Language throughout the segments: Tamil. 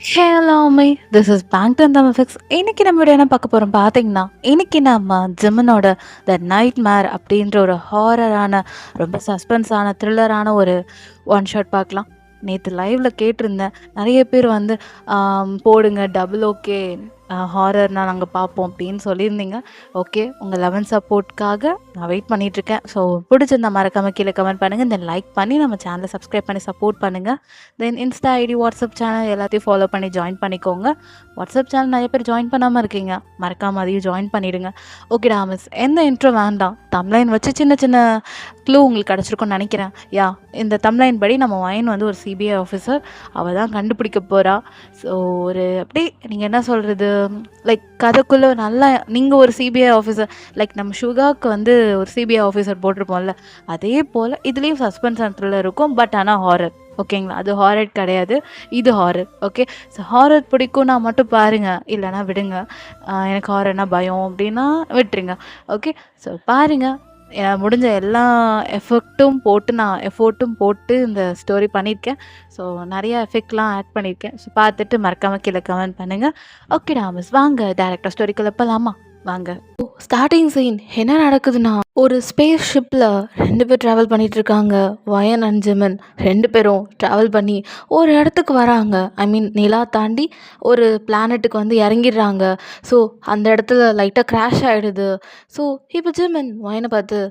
Hello my this is Bangtan Tamil fix. இன்னைக்கு நம்ம வீடியோ என்ன பார்க்க போகிறோம் பார்த்தீங்கன்னா, இன்னைக்கு நம்ம ஜிம்மனோட த நைட் மேர் அப்படின்ற ஒரு ஹாரரான ரொம்ப சஸ்பென்ஸான த்ரில்லரான ஒரு ஒன் ஷாட் பார்க்கலாம். நேற்று லைவில் கேட்டிருந்தேன், நிறைய பேர் வந்து போடுங்க டபுள் ஓகே ஹாரர்னால் நாங்கள் பார்ப்போம் அப்படின்னு சொல்லியிருந்தீங்க. ஓகே, உங்கள் 11 சப்போர்ட்காக நான் வெயிட் பண்ணிகிட்ருக்கேன். ஸோ பிடிச்சிருந்தா மறக்காமல் கீழே கமெண்ட் பண்ணுங்கள், தென் லைக் பண்ணி நம்ம சேனலை சப்ஸ்கிரைப் பண்ணி சப்போர்ட் பண்ணுங்கள். தென் இன்ஸ்டா ஐடி, வாட்ஸ்அப் சேனல் எல்லாத்தையும் ஃபாலோ பண்ணி ஜாயின் பண்ணிக்கோங்க. வாட்ஸ்அப் சேனல் நிறைய பேர் ஜாயின் பண்ணாமல் இருக்கீங்க, மறக்காமல் அதையும் ஜாயின் பண்ணிவிடுங்க. ஓகேடா மிஸ், எந்த இன்ட்ரோ வேண்டாம், தம்ப்லைன் வச்சு சின்ன சின்ன க்ளூ உங்களுக்கு கிடச்சிருக்குன்னு நினைக்கிறேன். இந்த தம்ப்லைன் படி நம்ம வயன் வந்து ஒரு சிபிஐ ஆஃபீஸர், அவள் தான் கண்டுபிடிக்க போகிறா. ஸோ ஒரு அப்படி நீங்கள் என்ன சொல்கிறது, லைக் கதைக்குள்ளே நல்லா நீங்கள் ஒரு சிபிஐ ஆஃபீஸர், லைக் நம்ம சுகாவுக்கு வந்து ஒரு சிபிஐ ஆஃபீஸர் போட்டிருப்போம்ல, அதே போல் இதுலேயும் சஸ்பென்ஸ் அண்ட் த்ரில்லர் இருக்கும். பட் ஆனால் ஹாரர், ஓகேங்களா? அது ஹாரர் கிடையாது, இது ஹாரர். ஓகே, ஸோ ஹாரர் பிடிக்கும்னா மட்டும் பாருங்கள், இல்லைனா விடுங்க. எனக்கு ஹாரர்னா பயம் அப்படின்னா விட்டுருங்க. ஓகே, ஸோ பாருங்கள். முடிஞ்ச எல்லா எஃபோர்ட்டும் போட்டு இந்த ஸ்டோரி பண்ணியிருக்கேன். ஸோ நிறையா எஃபெக்ட்லாம் ஆட் பண்ணியிருக்கேன். ஸோ பார்த்துட்டு மறக்காமல் கீழே கமெண்ட் பண்ணுங்கள். ஓகேடா மிஸ், வாங்க டேரக்டாக ஸ்டோரிக்குள்ளே போகலாமா? வாங்க. ஸ்டார்டிங் சீன் என்ன நடக்குதுன்னா, ஒரு ஸ்பேஸ் ஷிப்பில் 2 பேர் ட்ராவல் பண்ணிகிட்ருக்காங்க. வயன் அண்ட் ஜிமன் 2 பேரும் ட்ராவல் பண்ணி ஒரு இடத்துக்கு வராங்க. ஐ மீன் நிலா தாண்டி ஒரு பிளானட்டுக்கு வந்து இறங்கிடுறாங்க. ஸோ அந்த இடத்துல லைட்டாக க்ராஷ் ஆகிடுது. ஸோ இப்போ ஜிமன் வயனை பார்த்து,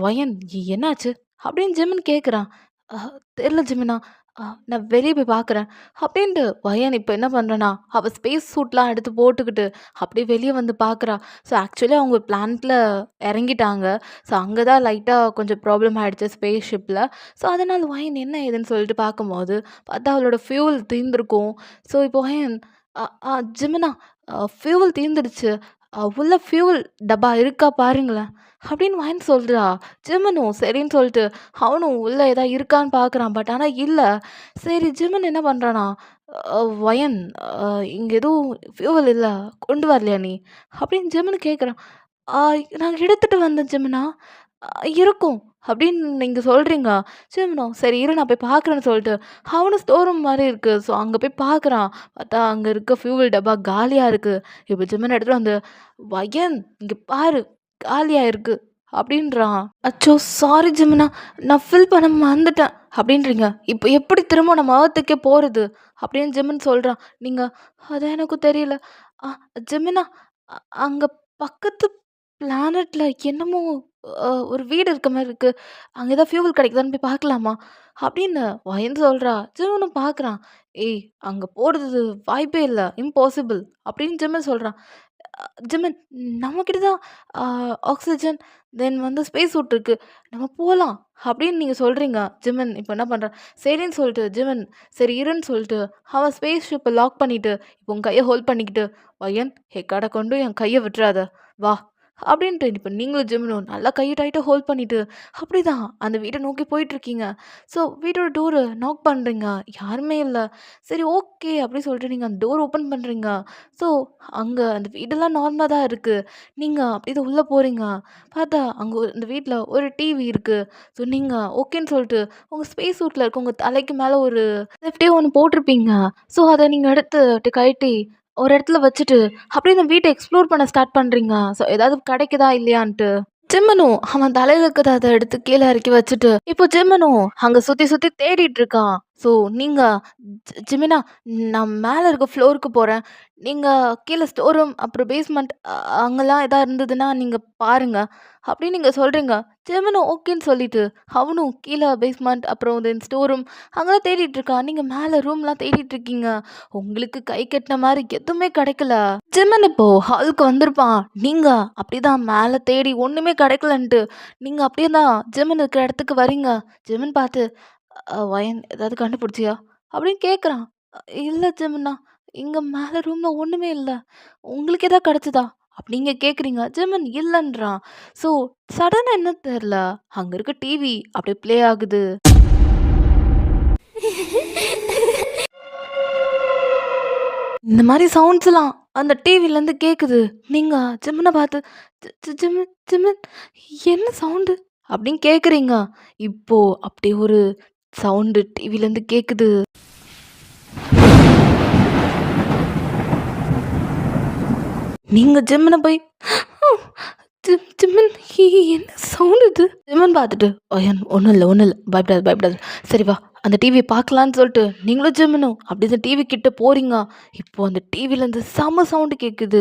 வயன் என்னாச்சு அப்படின்னு ஜிமன் கேட்குறான். தெரில ஜிமினா, நான் வெளியே போய் பார்க்குறேன் அப்படின்ட்டு வயன் இப்போ என்ன பண்ணுறேன்னா, அவள் ஸ்பேஸ் சூட்லாம் எடுத்து போட்டுக்கிட்டு அப்படியே வெளியே வந்து பார்க்குறா. ஸோ ஆக்சுவலி அவங்க பிளானட்டில் இறங்கிட்டாங்க. ஸோ அங்கே தான் லைட்டாக கொஞ்சம் ப்ராப்ளம் ஆகிடுச்சு ஸ்பேஸ் ஷிப்பில். ஸோ அதனால் வயன் என்ன ஏதுன்னு சொல்லிட்டு பார்க்கும்போது பார்த்தா அவளோட ஃபியூல் தீர்ந்துருக்கும். ஸோ இப்போ வயன், ஜிமினா, ஃபியூல் தீர்ந்துடுச்சு, உள்ள ஃபியூல் டப்பா இருக்கா பாருங்களேன் அப்படின்னு வயன் சொல்கிறா. ஜிமனும் சரின்னு சொல்லிட்டு அவனும் உள்ளே எதா இருக்கான்னு பார்க்குறான். பட் ஆனால் இல்லை. சரி, ஜிமன் என்ன பண்ணுறானா, வயன், இங்கே எதுவும் ஃபியூவல் இல்லை, கொண்டு வரலையா நீ அப்படின்னு ஜிமன் கேட்குறான். நான் எடுத்துகிட்டு வந்தேன் ஜிமனா, இருக்கும் அப்படின்னு நீங்கள் சொல்கிறீங்க. ஜிமனோ சரி இரு நான் போய் பார்க்குறேன்னு சொல்லிட்டு அவனும் ஸ்டோர் ரூம் மாதிரி இருக்குது. ஸோ அங்கே போய் பார்க்குறான். பார்த்தா அங்கே இருக்க ஃபியூவல் டப்பா காலியாக இருக்குது. இப்போ ஜிமன் எடுத்துகிட்டு வந்து, வயன் இங்கே பாரு காலியாக இருக்குது அப்படின்றான். அச்சோ சாரி ஜிமினா, நான் ஃபில் பண்ண மறந்துட்டேன் அப்படின்றீங்க. இப்போ எப்படி திரும்ப நம்ம ஏர்த்துக்கே போகிறது அப்படின்னு ஜிமின் சொல்கிறான். நீங்கள் அதான் எனக்கும் தெரியல. ஜிமினா, அங்கே பக்கத்து பிளானட்டில் என்னமோ ஒரு வீடு இருக்க மாதிரி இருக்குது, அங்கே ஏதாவது ஃபியூவல் கிடைக்குதான்னு போய் பார்க்கலாமா அப்படின்னு வயந்து சொல்கிறா. ஜிமனும் பார்க்குறான். ஏய், அங்கே போகிறது வாய்ப்பே இல்லை, இம்பாசிபிள் அப்படின்னு ஜிமன் சொல்கிறான். ஜிமன், நம்மக்கிட்ட தான் ஆக்சிஜன் தென் வந்து ஸ்பேஸ் சூட் இருக்குது, நம்ம போகலாம் அப்படின்னு நீங்கள் சொல்கிறீங்க. ஜிமன் இப்போ என்ன பண்ணுறான், சரின்னு சொல்லிட்டு ஜிமன் சரி இருன்னு சொல்லிட்டு அவன் ஸ்பேஸ் ஷிப்பை லாக் பண்ணிவிட்டு இப்போ உன் கையை ஹோல்ட் பண்ணிக்கிட்டு, வயன் ஹெக்காடை கொண்டு என் கையை விட்டுறாத வா அப்படின்ட்டு இப்போ நீங்களும் ஜிமனும் நல்லா கையை டைட்டாக ஹோல்ட் பண்ணிவிட்டு அப்படி தான் அந்த வீட்டை நோக்கி போயிட்டுருக்கீங்க. ஸோ வீட்டோட டோரு நாக் பண்ணுறீங்க, யாருமே இல்லை. சரி ஓகே அப்படி சொல்லிட்டு நீங்கள் அந்த டோர் ஓப்பன் பண்ணுறீங்க. ஸோ அங்கே அந்த வீடெல்லாம் நார்மலாக தான் இருக்குது. நீங்கள் அப்படி தான் உள்ளே போகிறீங்க. பார்த்தா அங்கே அந்த வீட்டில் ஒரு டிவி இருக்குது. ஸோ நீங்கள் ஓகேன்னு சொல்லிட்டு உங்கள் ஸ்பேஸ் சூட்டில் இருக்க உங்கள் தலைக்கு மேலே ஒரு சேஃப்டியே ஒன்று போட்டிருப்பீங்க. ஸோ அதை நீங்கள் எடுத்து அப்படி கழட்டி ஒரு இடத்துல வச்சுட்டு அப்படியே இந்த வீட்டை எக்ஸ்ப்ளோர் பண்ண ஸ்டார்ட் பண்ணுறீங்க. ஸோ ஏதாவது கிடைக்குதா இல்லையான்ட்டு. ஜிம்மனும் அவன் தலையில் இருக்கிறத அதை எடுத்து கீழே இறக்கி வச்சுட்டு இப்போ ஜிம்மனும் அங்கே சுற்றி சுற்றி தேடிட்டு இருக்கான். ஸோ நீங்கள் ஜிமினா, நான் மேலே இருக்க ஃப்ளோருக்கு போகிறேன், நீங்கள் கீழே ஸ்டோர் ரூம் அப்புறம் பேஸ்மெண்ட் அங்கெல்லாம் எதாவது இருந்ததுன்னா நீங்கள் பாருங்கள் அப்படின்னு நீங்கள் சொல்கிறீங்க. ஜிமனும் ஓகேன்னு சொல்லிட்டு அவனும் கீழே பேஸ்மெண்ட் அப்புறம் தென் ஸ்டோர் ரூம் அங்கெல்லாம் தேடிட்டு இருக்கான். நீங்கள் மேலே ரூம்லாம் தேடிட்டு இருக்கீங்க. உங்களுக்கு கை கட்டின மாதிரி எதுவுமே கிடைக்கல. ஜிமன் இப்போ ஹாலுக்கு வந்திருப்பான். நீங்கள் அப்படி தான் மேலே தேடி ஒன்றுமே கிடைக்கலன்ட்டு நீங்கள் அப்படியே தான் ஜிமன் இருக்கிற இடத்துக்கு வரீங்க. ஜிமன் பார்த்து, வயன் ஏதாவது கண்டுபிடிச்சியா அப்படின்னு கேட்குறான். இல்லை ஜிமன்னா, இங்கே மேலே ரூமில் ஒன்றுமே இல்லை, உங்களுக்கு எதாவது கிடச்சிதா அப்படிங்க கேட்குறீங்க. ஜிமன் இல்லைன்றான். ஸோ சடனாக என்ன தெரில, அங்கே இருக்க டிவி அப்படியே ப்ளே ஆகுது. இந்த மாதிரி சவுண்ட்ஸ்லாம் அந்த டிவிலேருந்து கேட்குது. நீங்கள் ஜிம்மனை பார்த்து, ஜிம்மன் ஜிம்மன் என்ன சவுண்டு அப்படின்னு கேட்குறீங்க. இப்போ அப்படியே ஒரு சவுண்டு டிவிலேருந்து கேட்குது. நீங்கள் ஜிம்மனை போய் ஜிம்மன் என்ன சவுண்ட் இது? ஜிம்மன் பார்த்துட்டு ஐயன் ஒன்றும் இல்லை ஒன்றும் இல்லை, பயப்படாது பயப்படாது, சரி வா அந்த டிவியை பார்க்கலான்னு சொல்லிட்டு நீங்களும் ஜிம்மனும் அப்படி அந்த டிவி கிட்ட போறீங்க. இப்போ அந்த டிவிலேருந்து செம சவுண்டு கேட்குது.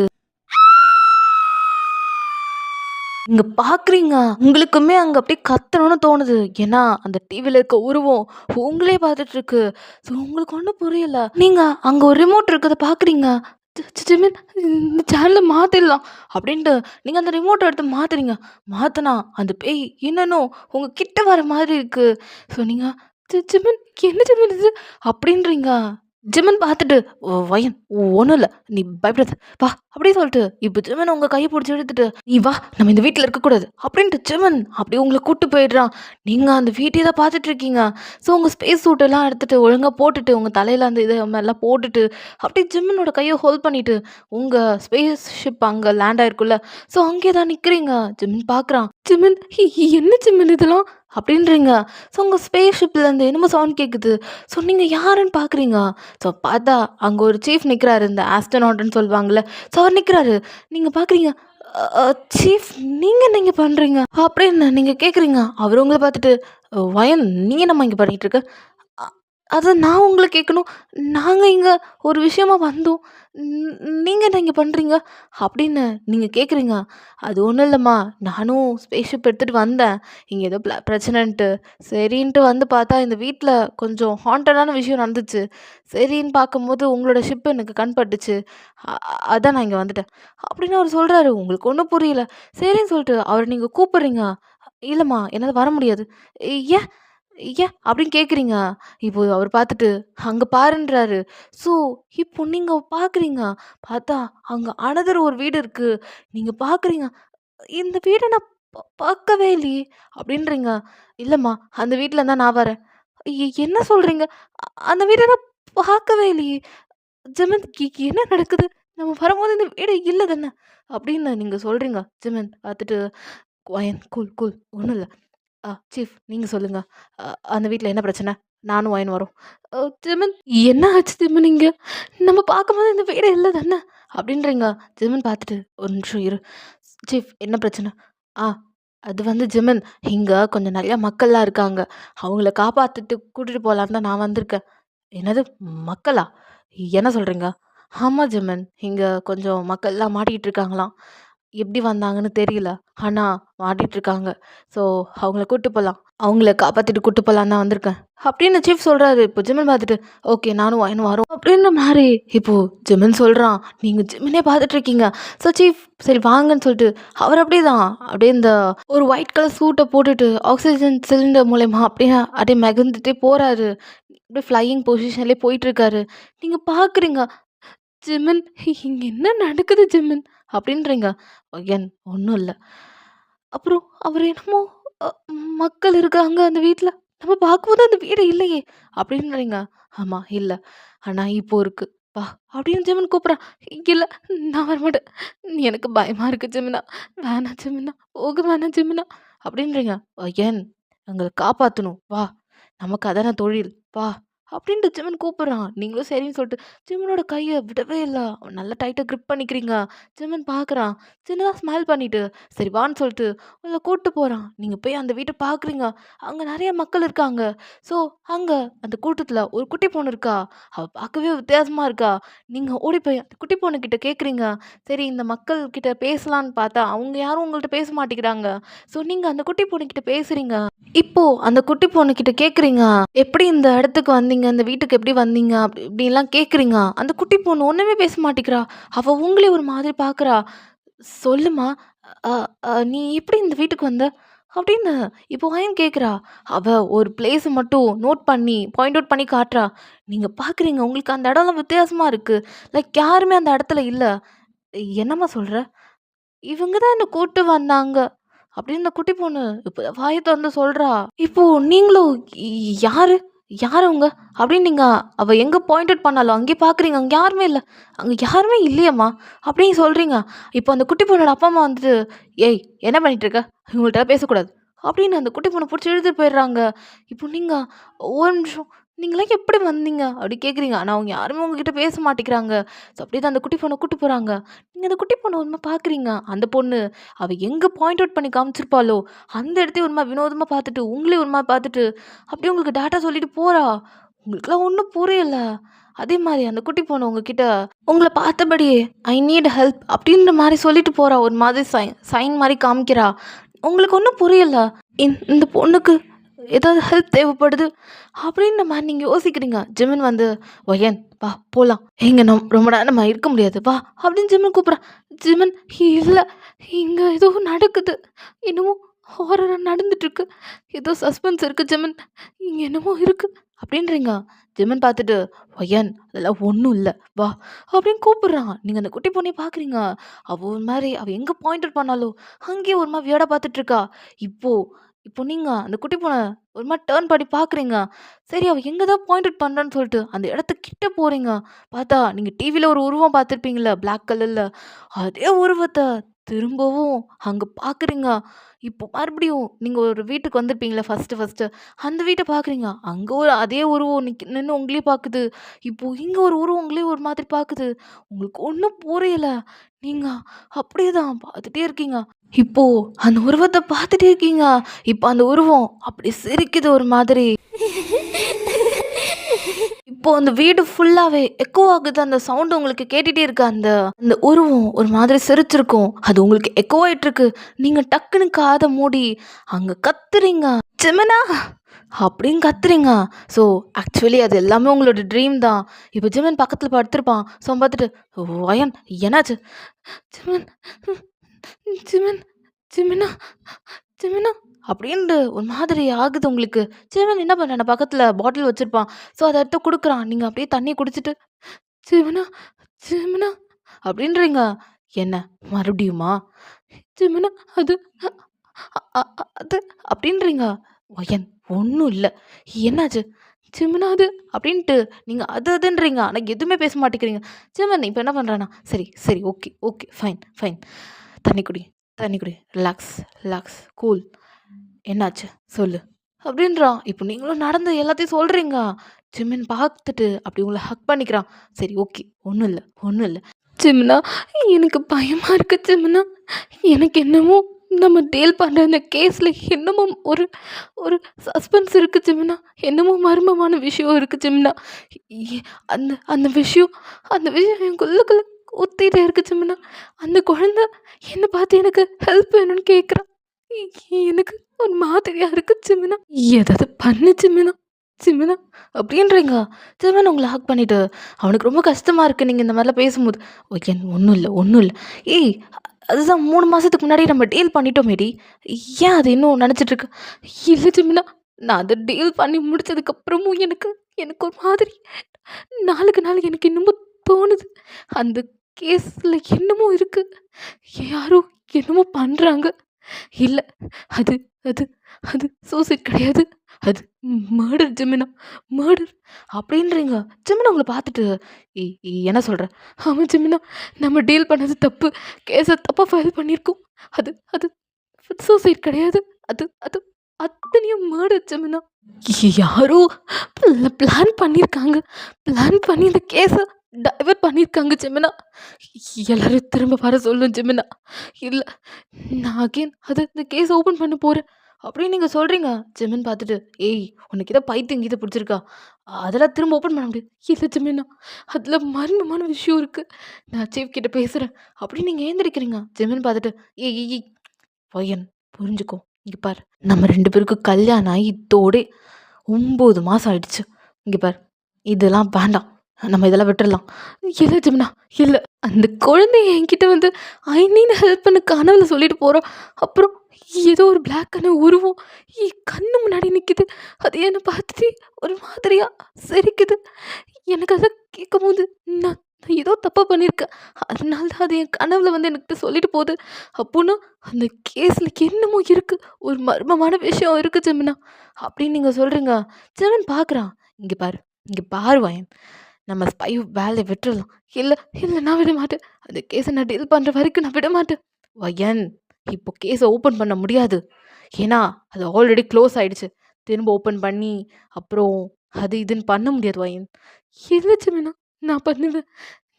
நீங்க பார்க்குறீங்க. உங்களுக்குமே அங்க அப்படியே கத்தணும்னு தோணுது. ஏன்னா, அந்த டிவில இருக்க உருவம் உங்களே பார்த்துட்டு இருக்கு. ஸோ உங்களுக்கு ஒண்ணும் புரியல. நீங்க அங்க ஒரு ரிமோட் இருக்கத பார்க்குறீங்க. ஜிமின் இந்த சேனல மாத்திடலாம் அப்படின்ட்டு நீங்க அந்த ரிமோட்ட எடுத்து மாத்துறீங்க. மாத்துனா அந்த பேய் என்னன்னோ உங்க கிட்ட வர மாதிரி இருக்கு. ஸோ நீங்க ஜிமின் என்ன ஜிமின் இது? அப்படின்றீங்க. ஜிம்மன் பார்த்துட்டு, வயன் ஒன்றும் இல்லை, நீ பயப்படாத வா அப்படின்னு சொல்லிட்டு இப்போ ஜிம்மன் உங்கள் கையை பிடிச்சி எடுத்துட்டு நீ வா நம்ம இந்த வீட்டில் இருக்கக்கூடாது அப்படின்ட்டு ஜிம்மன் அப்படி உங்களை கூட்டு போயிடுறான். நீங்கள் அந்த வீட்டையே தான் பார்த்துட்டு இருக்கீங்க. ஸோ உங்கள் ஸ்பேஸ் சூட்டெல்லாம் எடுத்துட்டு ஒழுங்காக போட்டுட்டு உங்கள் தலையில் அந்த இது மாதிரிலாம் போட்டுட்டு அப்படியே ஜிம்மனோட கையை ஹோல்ட் பண்ணிட்டு உங்கள் ஸ்பேஸ் ஷிப் அங்கே லேண்ட் ஆயிருக்குல்ல. ஸோ அங்கே தான் நிற்கிறீங்க. ஜிம்மன் பார்க்குறான். ஜிம்மன் என்ன ஜிம்மன் இதெல்லாம் அப்படின்றீங்க. ஸோ உங்கள் ஸ்பேஸ் ஷிப்லேருந்து என்னமோ சவுண்ட் கேட்குது. ஸோ நீங்கள் யாருன்னு பார்க்குறீங்க. ஸோ பார்த்தா அங்கே ஒரு சீஃப் நிற்கிறாரு, இந்த ஆஸ்ட்ரோநாட்னு சொல்லுவாங்கள்ல. ஸோ அவர் நிற்கிறாரு. நீங்கள் பார்க்குறீங்க, சீஃப் நீங்கள் என்ன இங்கே பண்ணுறீங்க அப்படின்னு நீங்கள் கேட்குறீங்க. அவர் உங்களை பார்த்துட்டு, வயன் நீ என்னம்மா இங்கே பண்ணிகிட்டு இருக்க? அதை நான் உங்களை கேட்கணும். நாங்கள் இங்கே ஒரு விஷயமா வந்தோம். நீங்கள் என்ன இங்கே பண்ணுறீங்க அப்படின்னு நீங்கள் கேட்குறீங்க. அது ஒன்றும் இல்லைம்மா, நானும் ஸ்பேஸ்ஷிப் எடுத்துகிட்டு வந்தேன். இங்கே ஏதோ பிரச்சனைன்ட்டு சரின்ட்டு வந்து பார்த்தா இந்த வீட்டில் கொஞ்சம் ஹாண்டடான விஷயம் நடந்துச்சு. சரின்னு பார்க்கும்போது உங்களோட ஷிப் எனக்கு கண் பட்டுச்சு. அதான் நான் இங்கே வந்துட்டேன் அப்படின்னு அவர் சொல்கிறாரு. உங்களுக்கு ஒன்றும் புரியல. சரின்னு சொல்லிட்டு அவரை நீங்கள் கூப்பிட்றீங்க. இல்லைம்மா என்னால் வர முடியாது. ஏன் ஏன் அப்படின்னு கேட்குறீங்க. இப்போ அவர் பார்த்துட்டு அங்கே பாருன்றாரு. ஸோ இப்போ நீங்கள் பார்க்குறீங்க. பார்த்தா அங்கே அனதர் ஒரு வீடு இருக்குது. நீங்கள் பார்க்குறீங்க, இந்த வீடை நான் பார்க்கவே இல்லையே அப்படின்றீங்க. இல்லைம்மா அந்த வீட்டில் தான் நான் வரேன். என்ன சொல்கிறீங்க? அந்த வீடை நான் பார்க்கவே இல்லையே. ஜிமன் என்ன நடக்குது? நம்ம வரும்போது இந்த வீடு இல்லை தானே அப்படின்னு நீங்கள் சொல்கிறீங்க. ஜிமன் பார்த்துட்டு குயன் கூல் கூல் ஒன்றும் இல்லை. சீஃப் நீங்க சொல்லுங்க. அ அந்த வீட்ல என்ன பிரச்சனை? நானும் ஒயன் வரோம். ஜிமன் என்ன ஆச்சு ஜிமன் இங்க? நம்ம பார்க்கும்போது இந்த வீடு இல்ல தானே அப்படின்றீங்க. ஜிமன் பார்த்துட்டு ஒரு நிமிஷம் இரு. சீஃப் என்ன பிரச்சனை? ஆ அது வந்து ஜிமன், இங்க கொஞ்சம் நெறைய மக்கள்லாம் இருக்காங்க. அவங்கள காப்பாத்திட்டு கூட்டிட்டு போலான்னு தான் நான் வந்திருக்கேன். என்னது மக்களா? என்ன சொல்றீங்க? ஆமா ஜிமன், இங்க கொஞ்சம் மக்கள்லாம் மாட்டிக்கிட்டு இருக்காங்களாம். எப்படி வந்தாங்கன்னு தெரியல. ஆனா மாட்டிட்டு இருக்காங்க. ஸோ அவங்கள கூட்டு போலாம். அவங்கள காப்பாத்திட்டு கூட்டு போலான்னு தான் வந்திருக்கேன். அப்படின்னு சீஃப் சொல்றாரு. இப்போ ஜிம்மன் பார்த்துட்டு, ஓகே நானும் வயனும் வரோம் அப்படின்ற மாரி இப்போ ஜிம்மன் சொல்றான். நீங்க ஜிம்மனே பார்த்துட்டு இருக்கீங்க. ஸோ சீஃப் சரி வாங்கன்னு சொல்லிட்டு அவர் அப்படியேதான் அப்படியே இந்த ஒரு ஒயிட் கலர் சூட்டை போட்டுட்டு ஆக்சிஜன் சிலிண்டர் மூலயமா அப்படியே மிதந்துட்டே போறாரு. அப்படியே ஃப்ளையிங் பொசிஷன்லேயே போயிட்டு இருக்காரு. நீங்க பார்க்குறீங்க. ஜிம்மன் இங்க என்ன நடக்குது ஜிம்மன் அப்படின்றீங்க. அகெயின் ஒன்றும் இல்லை. அப்புறம் அவர் என்னமோ அ மக்கள் இருக்காங்க அந்த வீட்ல. நம்ம பார்க்கும்போது அந்த வீடு இல்லையே அப்படின்றீங்க. ஆமா இல்ல. ஆனா இப்போ இருக்கு. வா அப்படின்னு ஜெமின் கூப்பிட்றான். இல்ல நான் வரமாட்டேன். எனக்கு பயமா இருக்கு ஜெமினா. வேணாம் ஜெமினா. போக வேணாம் ஜெமினா அப்படின்றீங்க. அகெயின் எங்கள காப்பாத்தணும். வா நமக்கு அதான தொழில். வா அப்படின்ட்டு ஜிம்மன் கூப்பிட்றான். நீங்களும் சரின்னு சொல்லிட்டு ஜிம்மனோட கையை விடவே இல்லை. அவன் நல்லா டைட்டாக கிரிப் பண்ணிக்கிறீங்க. ஜிம்மன் பார்க்குறான். சின்னதாக ஸ்மைல் பண்ணிட்டு சரி வான்னு சொல்லிட்டு உங்களை கூப்பிட்டு போகிறான். நீங்கள் போய் அந்த வீட்டை பார்க்குறீங்க. அங்கே நிறைய மக்கள் இருக்காங்க. ஸோ அங்கே அந்த கூட்டத்தில் ஒரு குட்டி பொண்ணு இருக்கா. அவள் பார்க்கவே வித்தியாசமாக இருக்கா. நீங்கள் ஓடி போய் அந்த குட்டி பொண்ணுக்கிட்ட கேட்குறீங்க. சரி இந்த மக்கள் கிட்ட பேசலான்னு பார்த்தா அவங்க யாரும் உங்கள்கிட்ட பேச மாட்டேங்கிறாங்க. ஸோ நீங்கள் அந்த குட்டி பொண்ணுக்கிட்ட பேசுகிறீங்க. இப்போ அந்த குட்டி பொண்ணுக்கிட்ட கேட்குறீங்க, எப்படி இந்த இடத்துக்கு வந்தீங்க? இந்த வீட்டுக்கு எப்படி வந்தீங்க? அப்படி இப்படிலாம் கேட்குறீங்க. அந்த குட்டி பொண்ணு ஒன்றுமே பேச மாட்டேங்கிறா. அவ உங்களே ஒரு மாதிரி பார்க்குறா. சொல்லுமா, அ அ நீ எப்படி இந்த வீட்டுக்கு வந்த? அப்படின்னு இப்போ ஏன் கேட்குறா. அவ ஒரு பிளேஸ மட்டும் நோட் பண்ணி, பாயிண்ட் அவுட் பண்ணி காட்டுறா. நீங்க பார்க்குறீங்க, உங்களுக்கு அந்த இடம்லாம் வித்தியாசமா இருக்கு. லைக் யாருமே அந்த இடத்துல இல்ல. என்னம்மா சொல்ற? இவங்க தான் என்ன கூட்டு வந்தாங்க. அப்படின்னு இந்த குட்டி பொண்ணு இப்ப வாய தொறந்து சொல்றா. இப்போ நீங்களும் யாரு? யாரு அவங்க? அப்படின்னு நீங்க அவ எங்க பாயிண்ட் அவுட் பண்ணாலும் அங்கே பார்க்குறீங்க. அங்க யாருமே இல்ல. அங்க யாருமே இல்லையேம்மா! அப்படின்னு சொல்றீங்க. இப்போ அந்த குட்டி பொண்ணோட அப்பா, அம்மா வந்துட்டு, "ஏய் என்ன பண்ணிட்டு இருக்க? இவங்கள்ட்ட பேசக்கூடாது." அப்படின்னு அந்த குட்டி பொண்ண புடிச்சு இழுத்துட்டு போயிடுறாங்க. இப்போ நீங்க ஒரு நிமிஷம் நீங்கலாம் எப்படி வந்தீங்க?" அப்படி கேட்குறீங்க. ஆனா அவங்க யாருமே உங்ககிட்ட பேச மாட்டேங்கிறாங்க. ஸோ அப்படியே தான் அந்த குட்டி பொண்ண கூட்டு போறாங்க. நீங்க அந்த குட்டி பொண்ண ஒரு மாரி பார்க்குறீங்க. அந்த பொண்ணு அவ எங்க பாயிண்ட் அவுட் பண்ணி காமிச்சிருப்பாளோ, அந்த இடத்தையும் ஒரு மாரி வினோதமா பார்த்துட்டு, உங்களையும் ஒரு மாரி பார்த்துட்டு, அப்படியே உங்களுக்கு டாட்டா சொல்லிட்டு போறா. உங்களுக்குலாம் ஒண்ணும் புரியல. அதே மாரி அந்த குட்டி பொண்ணு உங்ககிட்ட உங்கள பார்த்தபடியே, "ஐ நீட் ஹெல்ப்" அப்படின்ற மாரி சொல்லிட்டு போறா. ஒரு மாதிரி சைன் மாரி காமிக்கிறா. உங்களுக்கு ஒண்ணும் புரியல. இந்த பொண்ணுக்கு ஏதாவது ஹெல்ப் தேவைப்படுது அப்படின்ற மாரி நீங்க யோசிக்கிறீங்க. ஜிமின் வந்து, "ஒயன் வா போலாம். இங்க ரொம்ப நேரம் நம்ம இருக்க முடியாது. வா" அப்படின்னு ஜிமின் கூப்பிட்றான். ஜிமின், "இல்ல, இங்க ஏதோ நடக்குது. என்னமோ ஹாரரா நடந்துட்டுருக்கு. ஏதோ சஸ்பென்ஸ் இருக்கு ஜிமின். இங்க என்னமோ இருக்கு" அப்படின்றீங்க. ஜிமின் பார்த்துட்டு, "ஒயன் அதெல்லாம் ஒண்ணும் இல்ல. வா" அப்படின்னு கூப்பிடுறான். நீங்க அந்த குட்டி பொண்ணைய பார்க்குறீங்க. அவ ஒரு மாரி அவ எங்க பாயிண்ட் அவுட் பண்ணாலோ, அங்கேயே ஒரு மாரி வியர்டா பார்த்துட்டு இருக்கா. இப்போ இப்போ நீங்க அந்த குட்டி பொண்ண ஒரு மாரி டர்ன் பண்ணி பார்க்குறீங்க. சரி அவ எங்க தான் பாயிண்ட் அவுட் பண்றான்னு சொல்லிட்டு அந்த இடத்துக்கு கிட்ட போறீங்க. பார்த்தா நீங்க டிவில ஒரு உருவம் பார்த்துருப்பீங்கல்ல பிளாக் கலர்ல. அதே உருவத்த திரும்பவும் அங்க பார்க்குறீங்க. இப்போ மறுபடியும் நீங்க ஒரு வீட்டுக்கு வந்திருப்பீங்கல்ல ஃபர்ஸ்ட்டு. அந்த வீட்ட பார்க்குறீங்க. அங்க ஒரு அதே உருவம் நின்னு உங்களையே பார்க்குது. இப்போ இங்க ஒரு உருவம் உங்களையே ஒரு மாதிரி பார்க்குது. உங்களுக்கு ஒண்ணும் புரியல. நீங்க அப்படியே தான் பார்த்துட்டே இருக்கீங்க. இப்போ அந்த உருவத்த பார்த்துட்டே இருக்கீங்க. இப்ப அந்த உருவம் அப்படி சிரிக்குது ஒரு மாதிரி. இப்போ அந்த வீடு ஃபுல்லாவே எக்கோ ஆகுது. அந்த சவுண்ட் உங்களுக்கு கேட்டுட்டே இருக்கு. அந்த அந்த உருவம் ஒரு மாதிரி சிரிச்சிருக்கும். அது உங்களுக்கு எக்கோ ஆயிட்டுருக்கு. நீங்க டக்குன்னு காத மூடி அங்க கத்துறீங்க. "ஜெமினா" அப்படின்னு கத்துறீங்க. ஸோ ஆக்சுவலி அது எல்லாமே உங்களோட ட்ரீம் தான். இப்போ ஜெமின் பக்கத்துல படுத்திருப்பான். ஸோ அவன் பார்த்துட்டு, "ஒயன் என்னாச்சு?" "ஜெமின், ஜெமின், ஜெமினா, ஜெமினா" அப்படின்ட்டு ஒரு மாதிரி ஆகுது உங்களுக்கு. ஜெமின் என்ன பண்றான், பக்கத்துல பாட்டில் வச்சிருப்பான். ஸோ அத எடுத்து குடுக்குறான். நீங்க அப்படியே தண்ணி குடிச்சிட்டு, "ஜெமினா, ஜெமினா" அப்படின்றீங்க. "என்ன மறுபடியுமா?" "ஜெமினா அது அ அ அ- அது" அப்படின்றீங்க. "ஒயன் ஒண்ணும் இல்ல. என்னாச்சு?" "ஜெமினா அது" அப்படின்ட்டு நீங்க அது அதுன்றீங்க. ஆனா எதுவுமே பேச மாட்டேங்கிறீங்க. ஜெமின் இப்ப என்ன பண்றான்னா, "சரி, சரி. Okay, okay. Fine, fine. தண்ணி குடி, தண்ணி குடி. Relax, relax. கூல். என்னாச்சு? சொல்லு" அப்படின்றான். இப்போ நீங்களும் நடந்த எல்லாத்தையும் சொல்றீங்க. ஜிமின் பார்த்துட்டு அப்படி உங்கள ஹக் பண்ணிக்கிறான். "சரி ஓகே. ஒண்ணும் இல்ல, ஒண்ணும் இல்ல. ஜிமினா, எனக்கு பயமா இருக்கு ஜிமினா. எனக்கு என்னமோ நம்ம டீல் பண்ற இந்த கேஸ்ல என்னமோ ஒரு ஒரு சஸ்பென்ஸ் இருக்கு ஜிமினா. என்னமோ மர்மமான விஷயம் இருக்கு ஜிமினா. எ அந்த அந்த விஷயம் அந்த விஷயம் என் உள்ளுக்குள்ள குத்திட்டே இருக்கு ஜிமினா. அந்த குழந்தை என்ன பார்த்து எனக்கு ஹெல்ப் வேணும்னு கேட்குறா. எனக்கு ஒரு மாதிரியா இருக்கு ஜிமினா. ஏதாவது பண்ணு ஜிமினா, ஜிமினா" அப்படின்றீங்க. ஜிமின் உங்கள ஹக் பண்ணிட்டு, அவனுக்கு ரொம்ப கஷ்டமா இருக்கு நீங்க இந்த மாரிலாம் பேசும்போது. "ஓகே ஒண்ணும் இல்ல, ஒண்ணும் இல்ல. ஏய் அதுதான் 3 மாசத்துக்கு முன்னாடி நம்ம டீல் பண்ணிட்டோமேடி. ஏன் அது இன்னும் நெனச்சிட்டு இருக்க?" "இல்ல ஜிமினா, நான் அத டீல் பண்ணி முடிச்சதுக்கப்புறமும் எனக்கு எனக்கு ஒரு மாதிரி நாளுக்கு நாள் எனக்கு என்னமோ தோணுது. அந்த கேஸ்ல என்னமோ இருக்கு. யாரோ என்னமோ பண்றாங்க. இல்ல அது அது அது சூசைட் கிடையாது. அது மர்டர் ஜெமினா, மர்டர்" அப்படின்றீங்க. ஜெமினா உங்கள பார்த்துட்டு, என்ன சொல்ற?" "ஆமா ஜெமினா, நம்ம டீல் பண்ணது தப்பு. கேஸ தப்பா ஃபைல் பண்ணியிருக்கோம். அது அது சூசைட் கிடையாது. அது அது அத்தனையும் மர்டர் ஜெமினா. யாரோ பிளான் பண்ணியிருக்காங்க. பிளான் பண்ணி இந்த கேஸ டைவர்ட் பண்ணியிருக்காங்க ஜெமினா. எல்லாரும் திரும்ப வர சொல்லணும் ஜெமினா. இல்ல நான் அகைன் இந்த கேஸ் ஓப்பன் பண்ண போறேன்" அப்படின்னு நீங்க சொல்றீங்க. ஜெமின் பார்த்துட்டு, "ஏய் உனக்கு ஏதோ பைத்தியம் கீது பிடிச்சிருக்கா? அதெல்லாம் திரும்ப ஓப்பன் பண்ண முடியாது." "இல்ல ஜெமினா, அதுல மர்மமான விஷயம் இருக்கு. நான் சீஃப் கிட்ட பேசுறேன்" அப்படின்னு நீங்க ஏந்திரிக்கிறீங்க. ஜெமின் பார்த்துட்டு, "ஏய் ஏய் ஏய் பையன் புரிஞ்சுக்கோ. இங்க பாரு. நம்ம 2 பேருக்கும் கல்யாணம் ஆகி இதோட 9 மாசம் ஆயிடுச்சு. இங்க பாரு. இதெல்லாம் வேண்டாம். நம்ம இதெல்லாம் விட்டுறலாம்." "இல்ல ஜெமினா, இல்ல. அந்த குழந்தைய என்கிட்ட வந்து ஐ நீட் ஹெல்ப்ன்னு கனவுல சொல்லிட்டு போறா. அப்புறம் ஏதோ ஒரு பிளாக்கான உருவம் என் கண்ணு முன்னாடி நிக்குது. அது என்ன பார்த்துட்டு ஒரு மாதிரியா சிரிக்குது. எனக்கு அத கேட்கும்போது நான் நான் ஏதோ தப்பா பண்ணியிருக்கேன். அதனால தான் அது என் கனவுல வந்து என்கிட்ட சொல்லிட்டு போகுது. அப்போனா அந்த கேஸ்ல என்னமோ இருக்கு. ஒரு மர்மமான விஷயம் இருக்கு ஜெமினா" அப்படின்னு நீங்க சொல்றீங்க. ஜெமின் பார்க்குறான். "இங்க பாரு, இங்க பாரு வயன். நம்ம ஸ்பை வேலைய விட்டுறலாம்." "இல்ல, இல்ல நான் விட மாட்டேன். அந்த கேஸ நான் டீல் பண்ற வரைக்கும் நான் விட மாட்டேன்." "வயன், இப்போ கேஸ ஓப்பன் பண்ண முடியாது. ஏன்னா, அது ஆல்ரெடி க்ளோஸ் ஆயிடுச்சு. திரும்ப ஓப்பன் பண்ணி, அப்புறம் அது இதுன்னு பண்ண முடியாது வயன். இல்ல ஜெமினா, நான் பண்ணுவேன்.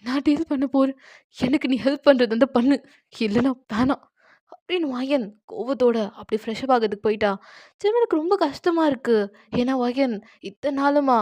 நான் டீல் பண்ண போறேன். எனக்கு நீ ஹெல்ப் பண்றது இருந்தா பண்ணு. இல்லன்னா வேணாம். அப்படின்னு வயன் கோவத்தோட அப்படி ஃப்ரெஷ் அப் ஆகறதுக்கு போயிட்டா, ஜெமினுக்கு ரொம்ப கஷ்டமா இருக்கு. ஏன்னா வயன் இத்தன நாளுமா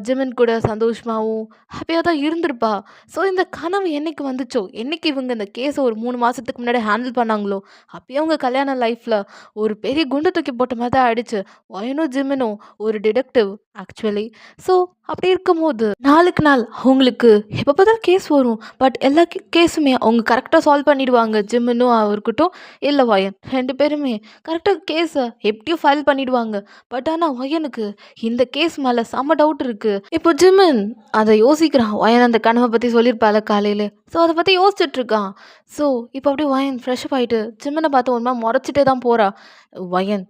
ஜெமின் கூட சந்தோஷமாவும், ஹாப்பியா தான் இருந்திருப்பா. ஸோ இந்த கனவு என்னைக்கு வந்துச்சோ, என்னைக்கு இவங்க இந்த கேஸ ஒரு 3 மாசத்துக்கு முன்னாடி ஹேண்டில் பண்ணாங்களோ, அப்பயே அவங்க கல்யாண லைஃப்ல ஒரு பெரிய குண்ட தூக்கி போட்ட மாரி தான் ஆயிடுச்சு. வயனும் ஜிமினும் ஒரு டிடெக்டிவ் ஆக்சுவலி. ஸோ அப்படி இருக்கும்போது, நாளுக்கு நாள் அவங்களுக்கு எப்ப பார்த்தாலும் கேஸ் வரும். பட் எல்லா கேஸுமே அவங்க கரெக்ட்டா சால்வ் பண்ணிடுவாங்க. ஜிமினும் இருக்கட்டும், இல்ல வயன் 2 பேருமே கரெக்ட்டா கேஸ எப்படியோ ஃபைல் பண்ணிடுவாங்க. பட் ஆனா வயனுக்கு இந்த கேஸ் மேல செம்ம டவுட் இருக்கு. இப்போ ஜிமின் அத யோசிக்கிறான். வயன் அந்த கனவ பத்தி சொல்லியிருப்பாள்ல காலையில. ஸோ அத பத்தி யோசிச்சுட்டு இருக்கான். ஸோ இப்போ அப்படியே வயன் ஃப்ரெஷ் அப் ஆயிட்டு ஜிமின பார்த்து ஒரு மாரி மொறச்சிட்டே தான் போறா. வயன்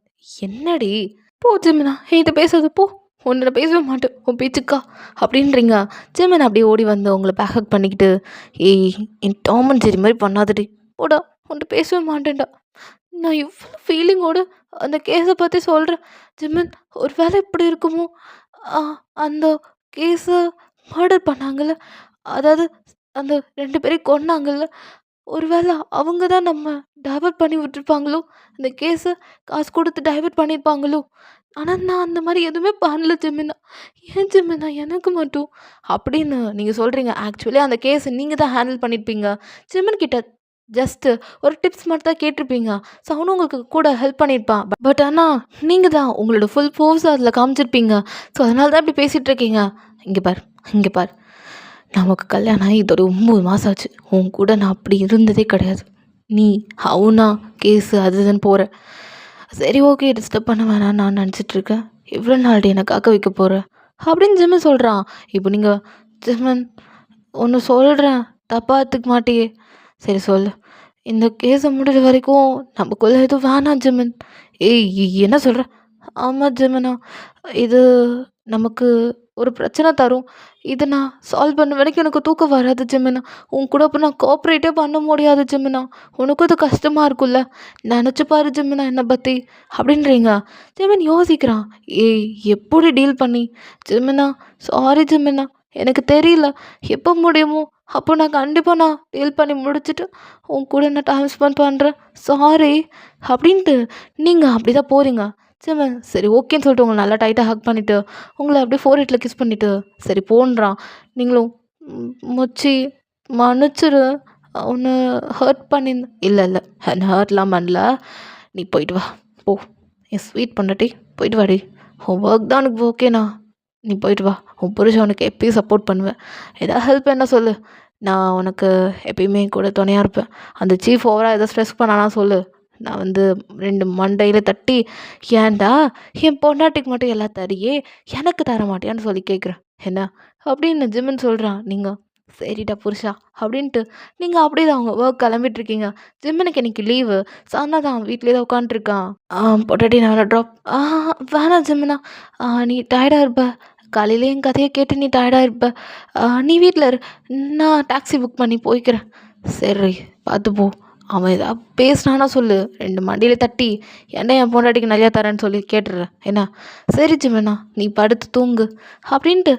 என்னடி? போ ஜிமினா என்கிட்ட பேசாத போ. உன்ன நான் பேசவே மாட்டேன். உன் பேச்சுக்கா அப்படின்றீங்க. ஜிமின் அப்படியே ஓடி வந்து அவங்கள பேக் ஹக் பண்ணிக்கிட்டு, ஏய் என் டாம் அண்ட் ஜெர்ரி மாரி பண்ணாதடி. போடா உன்ட்ட பேசவே மாட்டேன்டா. நான் இவ்ளோ ஃபீலிங்கோட அந்த கேஸ பத்தி சொல்றேன். ஜிமின் ஒரு வேளை இப்படி இருக்குமோ? அ அந்த கேஸ மர்டர் பண்ணாங்கல்ல, அதாவது அந்த 2 பேரையும் கொன்னாங்கல்ல, ஒரு வேளை அவங்க தான் நம்ம டைவர்ட் பண்ணி விட்டுருப்பாங்களோ? அந்த கேஸ காசு குடுத்து டைவர்ட் பண்ணியிருப்பாங்களோ? ஆனா நான் அந்த மாரி எதுவுமே பண்ணல ஜெமினா. ஏன் ஜெமினா எனக்கு மட்டும்? அப்படின்னு நீங்க சொல்றீங்க. ஆக்சுவலி அந்த கேஸ நீங்க தான் ஹேண்டில் பண்ணியிருப்பீங்க. ஜெமின் கிட்ட ஜஸ்ட் ஒரு டிப்ஸ் மட்டும் தான் கேட்டிருப்பீங்க. ஸோ அவனும் உங்களுக்கு கூட ஹெல்ப் பண்ணியிருப்பான். பட் ஆனா நீங்க தான் உங்களோட ஃபுல் ஃபோர்ஸ அதில காமிச்சிருப்பீங்க. ஸோ அதனால தான் இப்படி பேசிட்டு இருக்கீங்க. இங்க பார், இங்க பார். நமக்கு கல்யாணம் ஆகி இதோட 9 மாசம் ஆச்சு. உன் கூட நான் அப்படி இருந்ததே கிடையாது. நீ அவனா கேஸு அது இதுன்னு போற. சரி ஓகே டிஸ்டர்ப் பண்ண வேணாம்னு நான் நினச்சிட்டு இருக்கேன். எவ்வளோ நாள்டி என்ன காக்க வைக்க போற? அப்படின்னு ஜிம்மன் சொல்கிறான். இப்போ நீங்கள் ஜிம்மன் ஒன்று சொல்கிறேன் தப்பாக எடுத்துக்க மாட்டியே? சரி சொல்லு. இந்த கேஸை முடிகிற வரைக்கும் நமக்குள்ள எதுவும் வேணாம் ஜிம்மன். ஏய் என்ன சொல்கிற? ஆமாம் ஜிம்மனா, இது நமக்கு ஒரு பிரச்சனை தரும். இதை நான் சால்வ் பண்ண வரைக்கும் எனக்கு தூக்கம் வராது ஜிம்மனா. உன் கூட இப்போ நான் கோஆப்ரேட்டே பண்ண முடியாது ஜிம்மனா. உனக்கும் இது கஷ்டமாக இருக்கும்ல. நினச்சி பாரு ஜிம்மனா என்னை பற்றி அப்படின்றீங்க. ஜிம்மன் யோசிக்கிறான். ஏய் எப்படி டீல் பண்ணி? ஜிம்மனா சாரி ஜிம்மனா, எனக்கு தெரியல. எப்போ முடியுமோ அப்போ நான் கண்டிப்பாக நான் டீல் பண்ணி முடிச்சுட்டு உன் கூட நான் டைம் ஸ்பெண்ட் பண்ணுறேன். சாரி அப்படின்ட்டு நீங்கள் அப்படி தான் போகிறீங்க. ஜிம்மன் சரி ஓகேன்னு சொல்லிட்டு உங்களை நல்லா டைட்டாக ஹக் பண்ணிவிட்டு உங்களை அப்படியே ஃபோர்ஹெட்டில் கிஸ் பண்ணிவிட்டு சரி போன்றான். நீங்களும் மச்சி மன்னிச்சிரு, உன்னை ஹர்ட் பண்ணியிருந்தேன். இல்லை இல்லை என்ன ஹர்ட்லாம் பண்ணல. நீ போயிட்டு வா போ. என் ஸ்வீட் பண்ணட்டி போயிட்டு வாடி. உன் ஒர்க் தான் எனக்கு ஓகேண்ணா. நீ போயிட்டு வா. உன் புருஷன் உனக்கு எப்பயும் சப்போர்ட் பண்ணுவேன். ஏதாவது ஹெல்ப் என்ன சொல்லு, நான் உனக்கு எப்பயுமே கூட துணையாக இருப்பேன். அந்த சீஃப் ஓவராக எதாவது ஸ்ட்ரெஸ் பண்ணானா சொல்லு. நான் வந்து 2 மண்டையில் தட்டி, ஏன்டா என் பொண்டாட்டிக்கு மட்டும் எல்லாம் தரியே எனக்கு தர மாட்டியான்னு சொல்லி கேட்குறேன் என்ன அப்படின்னு ஜிம்முன்னு சொல்கிறான். நீங்கள் சரிடா புருஷா அப்படின்ட்டு நீங்கள் அப்படியே தான் அவங்க ஒர்க் கிளம்பிட்டுருக்கீங்க. ஜிம்மனுக்கு இன்னைக்கு லீவு. ஸோ அதனால் தான் வீட்டிலே தான் உட்காந்துருக்கான். பொட்டாட்டி நான் ட்ராப் வேணாம் ஜிம்மனா, நீ டயர்டாக இருப்ப. காலையிலே என் கதையை கேட்டு நீ டயர்டாக இருப்ப. நீ வீட்டில் இரு, நான் டாக்ஸி புக் பண்ணி போய்க்கிறேன். சரி பார்த்து போ. அவன் ஏதாவது பேசினானா சொல்லு, 2 மண்டியில் தட்டி ஏன்டா என் பொண்டாட்டிக்கு நிறையா தரேன்னு சொல்லி கேட்டுடுறேன் என்ன. சரி ஜிம்மனா நீ படுத்து தூங்கு அப்படின்ட்டு